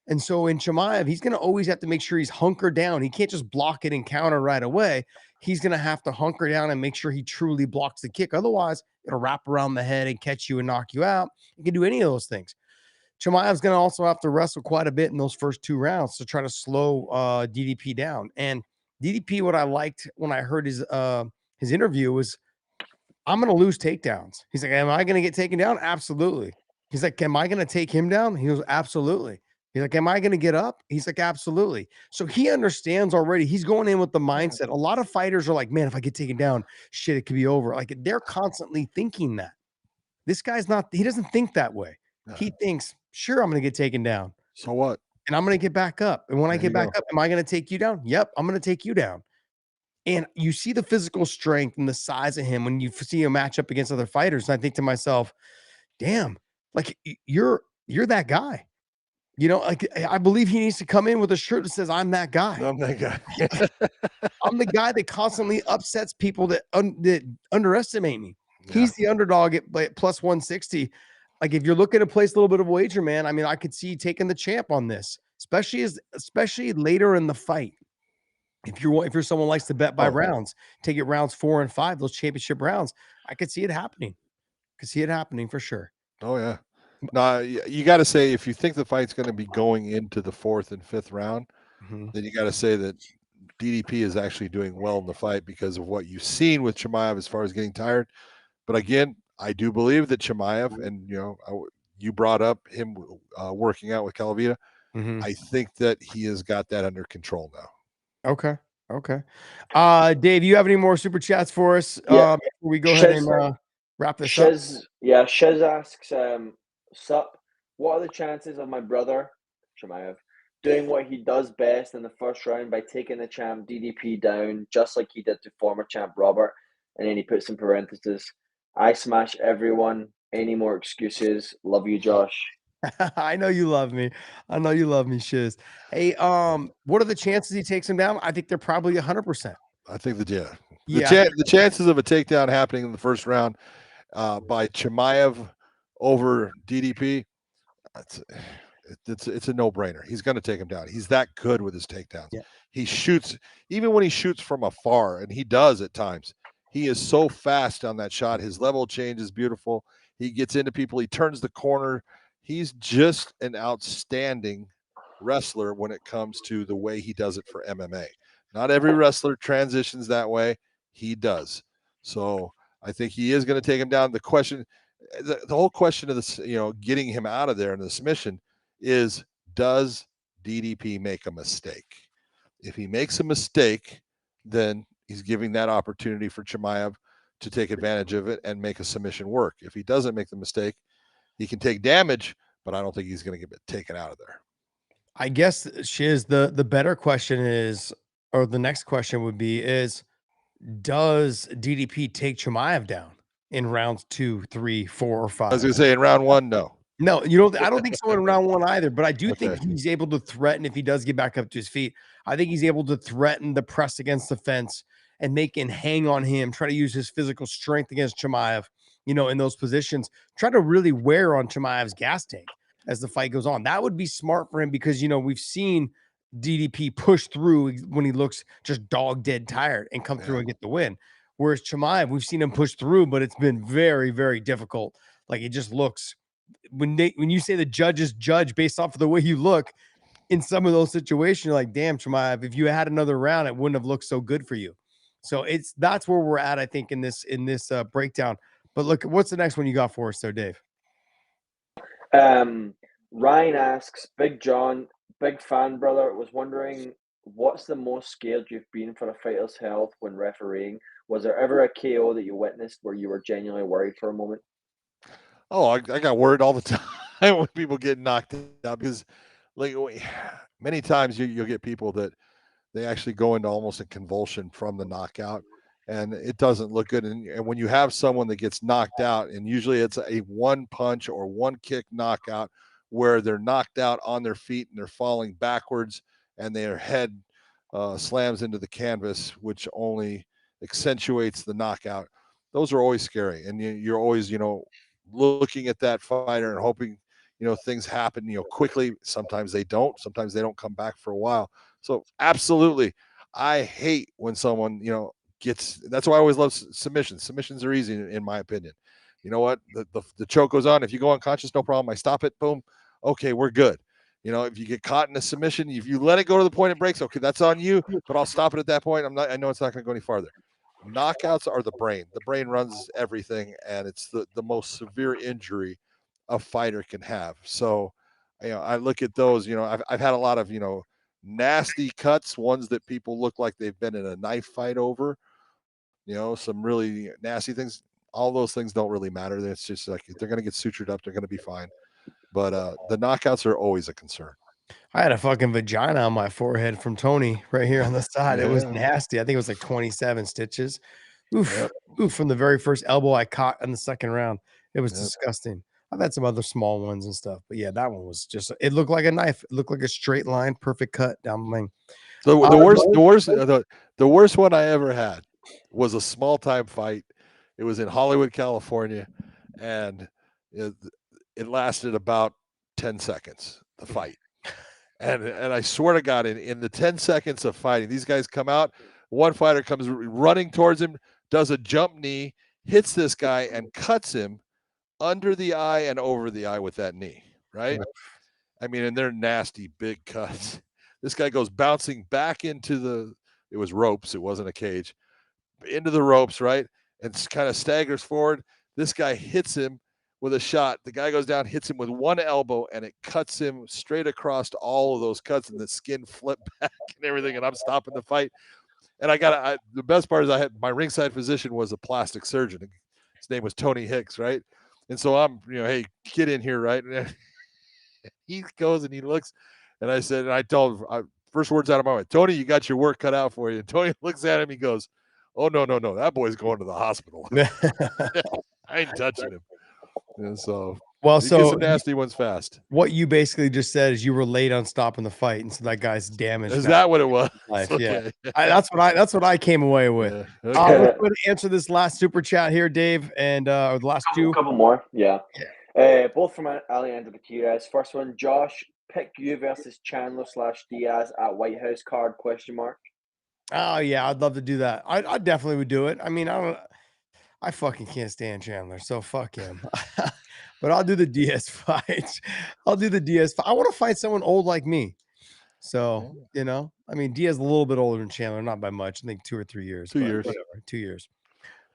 C: And so in Chimaev, he's going to always have to make sure he's hunkered down. He can't just block it and counter right away. He's going to have to hunker down and make sure he truly blocks the kick. Otherwise, it'll wrap around the head and catch you and knock you out. He can do any of those things. Chimaev's going to also have to wrestle quite a bit in those first two rounds to try to slow DDP down. And DDP, what I liked when I heard his interview was, I'm going to lose takedowns. He's like, am I going to get taken down? Absolutely. He's like, am I going to take him down? He goes, absolutely. He's like, am I going to get up? He's like, absolutely. So he understands already. He's going in with the mindset. A lot of fighters are like, man, if I get taken down, shit, it could be over. Like, they're constantly thinking that. This guy's not, he doesn't think that way.
B: Yeah.
C: He thinks, sure, I'm going to get taken down.
B: So what?
C: And I'm going to get back up. And when I get back up, am I going to take you down? Yep, I'm going to take you down. And you see the physical strength and the size of him when you see a match up against other fighters. And I think to myself, damn, like you're that guy. You know, like I believe he needs to come in with a shirt that says, I'm that guy.
B: I'm that guy.
C: I'm the guy that constantly upsets people that underestimate me.
B: Yeah.
C: He's the underdog at plus 160. Like, if you're looking to place a little bit of wager, man, I mean, I could see you taking the champ on this, especially later in the fight. If you're someone who likes to bet by rounds, take it rounds 4 and 5, those championship rounds, I could see it happening. Could see it happening for sure.
B: Oh yeah. Now you got to say, if you think the fight's going to be going into the 4th and 5th round, then you got to say that DDP is actually doing well in the fight because of what you've seen with Chimaev as far as getting tired. But again, I do believe that Chimaev, and you brought up him working out with Calavita. I think that he has got that under control now.
C: Okay. Dave, you have any more super chats for us?
D: Yeah.
C: Before we go ahead and wrap this up.
D: Yeah, Shiz asks, Sup, what are the chances of my brother, Chimaev, doing what he does best in the first round by taking the champ DDP down, just like he did to former champ Robert? And then he puts in parentheses, I smash everyone. Any more excuses? Love you, Josh.
C: I know you love me. I know you love me, Shiz. Hey, what are the chances he takes him down? I think they're probably 100%.
B: I think the chances of a takedown happening in the first round by Chimaev over DDP, it's a no-brainer. He's going to take him down. He's that good with his takedowns. Yeah. He shoots, even when he shoots from afar, and he does at times. He is so fast on that shot. His level change is beautiful. He gets into people. He turns the corner. He's just an outstanding wrestler when it comes to the way he does it for MMA. Not every wrestler transitions that way. He does. So I think he is going to take him down. The question, the whole question of this, getting him out of there in the submission is, does DDP make a mistake? If he makes a mistake, then he's giving that opportunity for Chimaev to take advantage of it and make a submission work. If he doesn't make the mistake, he can take damage, but I don't think he's going to get taken out of there.
C: I guess, Shiz, the better question is, or the next question would be, is does DDP take Chimaev down in rounds 2, 3, 4, or 5?
B: I was going to say in round 1, no.
C: No, I don't think so in round 1 either, but I do think he's able to threaten if he does get back up to his feet. I think he's able to threaten the press against the fence and make him hang on him, try to use his physical strength against Chimaev, in those positions, try to really wear on Chimaev's gas tank as the fight goes on. That would be smart for him because, we've seen DDP push through when he looks just dog dead tired and come through and get the win. Whereas Chimaev, we've seen him push through, but it's been very, very difficult. Like, it just looks, when you say the judges judge based off of the way you look in some of those situations, you're like, damn, Chimaev, if you had another round, it wouldn't have looked so good for you. So that's where we're at, I think, in this breakdown. But look, what's the next one you got for us there, Dave?
D: Ryan asks, Big John, big fan, brother, was wondering, what's the most scared you've been for a fighter's health when refereeing? Was there ever a KO that you witnessed where you were genuinely worried for a moment?
B: Oh, I got worried all the time when people get knocked out, because like many times you'll get people that they actually go into almost a convulsion from the knockout, and it doesn't look good. And when you have someone that gets knocked out, and usually it's a one punch or one kick knockout where they're knocked out on their feet and they're falling backwards and their head slams into the canvas, which only accentuates the knockout. Those are always scary. And you're always, looking at that fighter and hoping, things happen, quickly. Sometimes they don't. Sometimes they don't come back for a while. So absolutely, I hate when someone, that's why I always love submissions. Submissions are easy, in my opinion. You know what? The choke goes on. If you go unconscious, no problem. I stop it. Boom. Okay, we're good. if you get caught in a submission, if you let it go to the point it breaks, okay, that's on you, but I'll stop it at that point. I know it's not going to go any farther. Knockouts are the brain. The brain runs everything, and it's the most severe injury a fighter can have. So, I look at those, I've had a lot of, nasty cuts, ones that people look like they've been in a knife fight over, some really nasty things. All those things don't really matter. It's just like, if they're going to get sutured up, they're going to be fine. But the knockouts are always a concern.
C: I had a fucking vagina on my forehead from Tony right here on the side. It was
B: Yeah.
C: nasty. I think it was like 27 stitches. Oof.
B: Yep.
C: Oof. From the very first elbow I caught in the second round. It was
B: Yep.
C: disgusting. I've had some other small ones and stuff, but yeah, that one was just, it looked like a knife. It looked like a straight line, perfect cut down the lane.
B: The worst one I ever had was a small time fight. It was in Hollywood, California, and it lasted about 10 seconds, the fight. And I swear to God, in the 10 seconds of fighting, these guys come out. One fighter comes running towards him, does a jump knee, hits this guy, and cuts him under the eye and over the eye with that knee, right? I mean, and they're nasty, big cuts. This guy goes bouncing back into it was ropes, it wasn't a cage, into the ropes, right? And kind of staggers forward. This guy hits him with a shot. The guy goes down, hits him with one elbow, and it cuts him straight across to all of those cuts, and the skin flipped back and everything, and I'm stopping the fight. And the best part is I had my ringside physician was a plastic surgeon. His name was Tony Hicks, right? And so I'm, hey, get in here, right? And he goes and he looks, and I told him, first words out of my mouth, Tony, you got your work cut out for you. And Tony looks at him, he goes, oh, no, that boy's going to the hospital. I ain't touching him. And so,
C: well,
B: he gets some nasty ones fast.
C: What you basically just said is you were late on stopping the fight, and so that guy's damaged.
B: Is that what it was?
C: Okay. Yeah, that's what I came away with.
B: Yeah. Okay.
C: Let's go to answer this last super chat here, Dave, and the last
D: a couple more. Yeah. Both from Alejandro Gutierrez. First one, Josh, pick you versus Chandler / Diaz at White House card ?
C: Oh yeah, I'd love to do that. I definitely would do it. I mean, I fucking can't stand Chandler, so fuck him. But I'll do the Diaz fight. I want to fight someone old like me. So, I mean, Diaz is a little bit older than Chandler, not by much. I think 2 or 3 years.
B: 2 years.
C: Whatever, 2 years.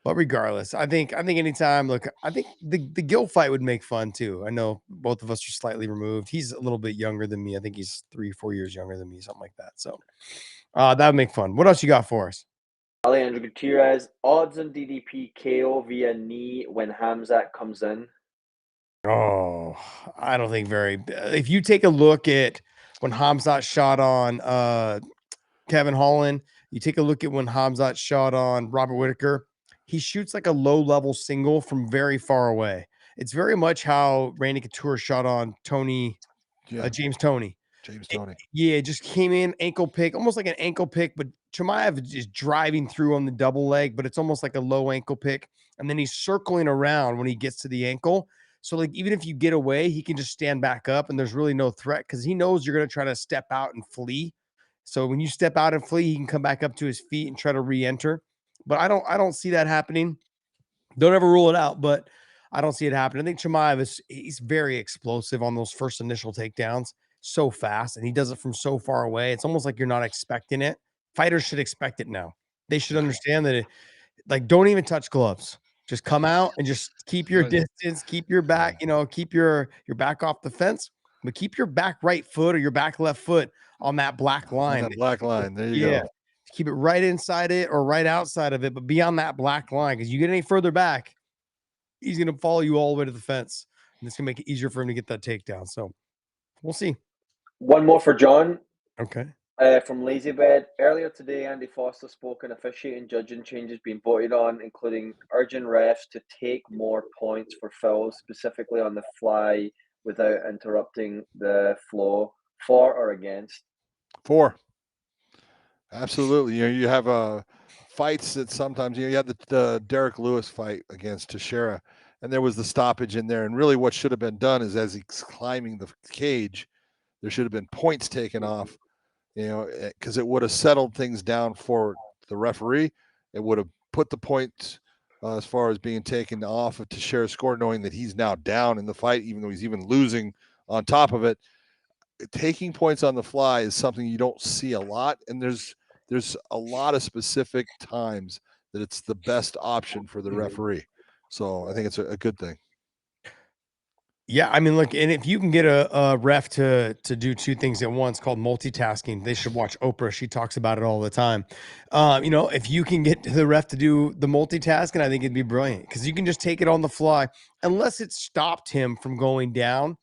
C: But regardless, I think anytime, look, I think the Gil fight would make fun too. I know both of us are slightly removed. He's a little bit younger than me. I think he's 3-4 years younger than me, something like that. So that would make fun. What else you got for us?
D: Alejandro Gutierrez, odds on DDP KO via knee when Hamzat comes in.
C: Oh, I don't think very. If you take a look at when Hamzat shot on Kevin Holland, you take a look at when Hamzat shot on Robert Whittaker, he shoots like a low-level single from very far away. It's very much how Randy Couture shot on James Toney. It just came in, ankle pick, almost like an ankle pick, but Chimaev is driving through on the double leg, but it's almost like a low ankle pick. And then he's circling around when he gets to the ankle. So like, even if you get away, he can just stand back up and there's really no threat because he knows you're going to try to step out and flee. So when you step out and flee, he can come back up to his feet and try to re-enter. But I don't see that happening. Don't ever rule it out, but I don't see it happening. I think Chimaev he's very explosive on those first initial takedowns. So fast, and he does it from so far away. It's almost like you're not expecting it. Fighters should expect it now. They should understand that don't even touch gloves. Just come out and just keep your distance, keep your back, keep your back off the fence, but keep your back right foot or your back left foot on that black line.
B: That black line. There you go.
C: Keep it right inside it or right outside of it, but beyond that black line, because you get any further back, he's going to follow you all the way to the fence, and it's going to make it easier for him to get that takedown. So we'll see.
D: One more for John.
C: Okay.
D: From Lazybed. Earlier today, Andy Foster spoke on officiating judging changes being voted on, including urging refs to take more points for fouls, specifically on the fly, without interrupting the flow. For or against?
B: For. Absolutely. You have fights that sometimes, you had the Derek Lewis fight against Teixeira, and there was the stoppage in there. And really what should have been done is as he's climbing the cage, there should have been points taken off, because it would have settled things down for the referee. It would have put the points as far as being taken off of Teixeira's score, knowing that he's now down in the fight, even though he's even losing on top of it. taking points on the fly is something you don't see a lot, and there's a lot of specific times that it's the best option for the referee. So I think it's a good thing.
C: Yeah, I mean, look, and if you can get a ref to do two things at once called multitasking, they should watch Oprah. She talks about it all the time. You know, if you can get the ref to do the multitasking, I think it'd be brilliant because you can just take it on the fly, unless it stopped him from going down.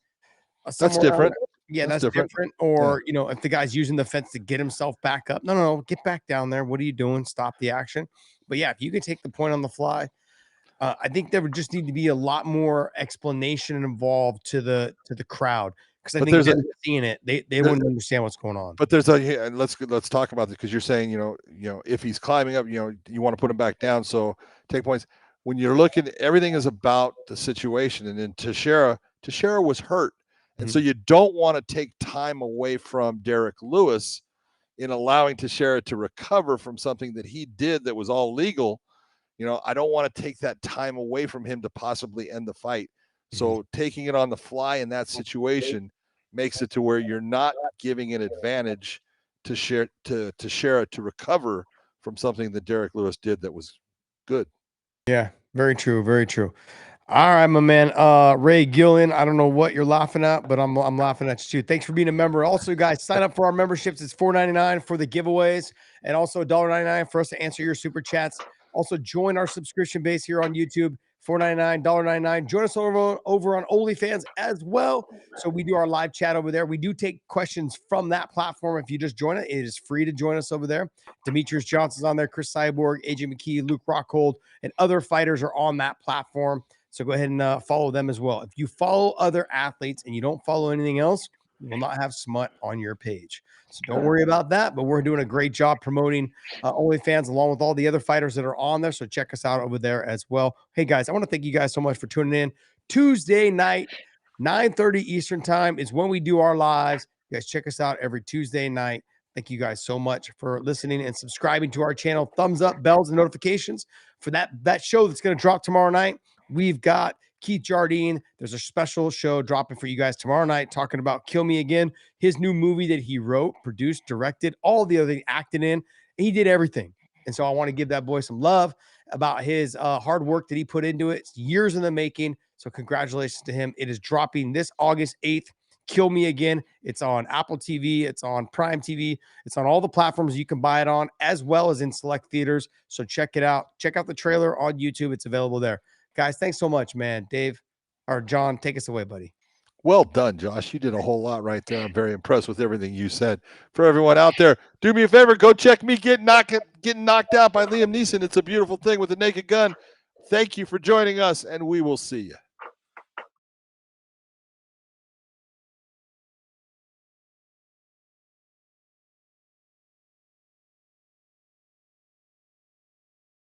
B: That's different.
C: Yeah, that's different. Or, you know, if the guy's using the fence to get himself back up, no, get back down there. What are you doing? Stop the action. But yeah, if you can take the point on the fly, I think there would just need to be a lot more explanation involved to the crowd, because I think they're seeing it, they wouldn't understand what's going on.
B: But there's and let's talk about this, because you're saying, you know, if he's climbing up, you know, you want to put him back down, so take points. When you're looking, everything is about the situation. And then Teixeira was hurt, and so you don't want to take time away from Derek Lewis in allowing Teixeira to recover from something that he did that was all legal. You know, I don't want to take that time away from him to possibly end the fight. So taking it on the fly in that situation makes it to where you're not giving an advantage to Teixeira to recover from something that Derek Lewis did that was good.
C: Yeah, very true, very true. All right, my man. Ray Gillen, I don't know what you're laughing at, but I'm laughing at you too. Thanks for being a member. Also, guys, sign up for our memberships. It's $4.99 for the giveaways, and also $1.99 for us to answer your super chats. Also, join our subscription base here on YouTube. $4.99, $1.99. Join us over on OnlyFans as well. So we do our live chat over there. We do take questions from that platform. If you just join it, it is free to join us over there. Demetrius Johnson's on there, Chris Cyborg, AJ McKee, Luke Rockhold, and other fighters are on that platform. So go ahead and follow them as well. If you follow other athletes and you don't follow anything else, you will not have smut on your page. So don't worry about that. But we're doing a great job promoting OnlyFans along with all the other fighters that are on there. So check us out over there as well. Hey, guys, I want to thank you guys so much for tuning in. Tuesday night, 9:30 Eastern time is when we do our lives. You guys check us out every Tuesday night. Thank you guys so much for listening and subscribing to our channel. Thumbs up, bells, and notifications for that show that's going to drop tomorrow night. We've got Keith Jardine. There's a special show dropping for you guys tomorrow night talking about Kill Me Again, his new movie that he wrote, produced, directed, all the other acting in. He did everything. And so I want to give that boy some love about his hard work that he put into it. It's years in the making. So congratulations to him. It is dropping this August 8th. Kill Me Again. It's on Apple TV. It's on Prime TV. It's on all the platforms you can buy it on, as well as in select theaters. So check it out. Check out the trailer on YouTube. It's available there. Guys, thanks so much, man. Dave or John, take us away, buddy.
B: Well done, Josh. You did a whole lot right there. I'm very impressed with everything you said. For everyone out there, do me a favor, go check me getting knocked out by Liam Neeson. It's a beautiful thing with a naked gun. Thank you for joining us, and we will see you.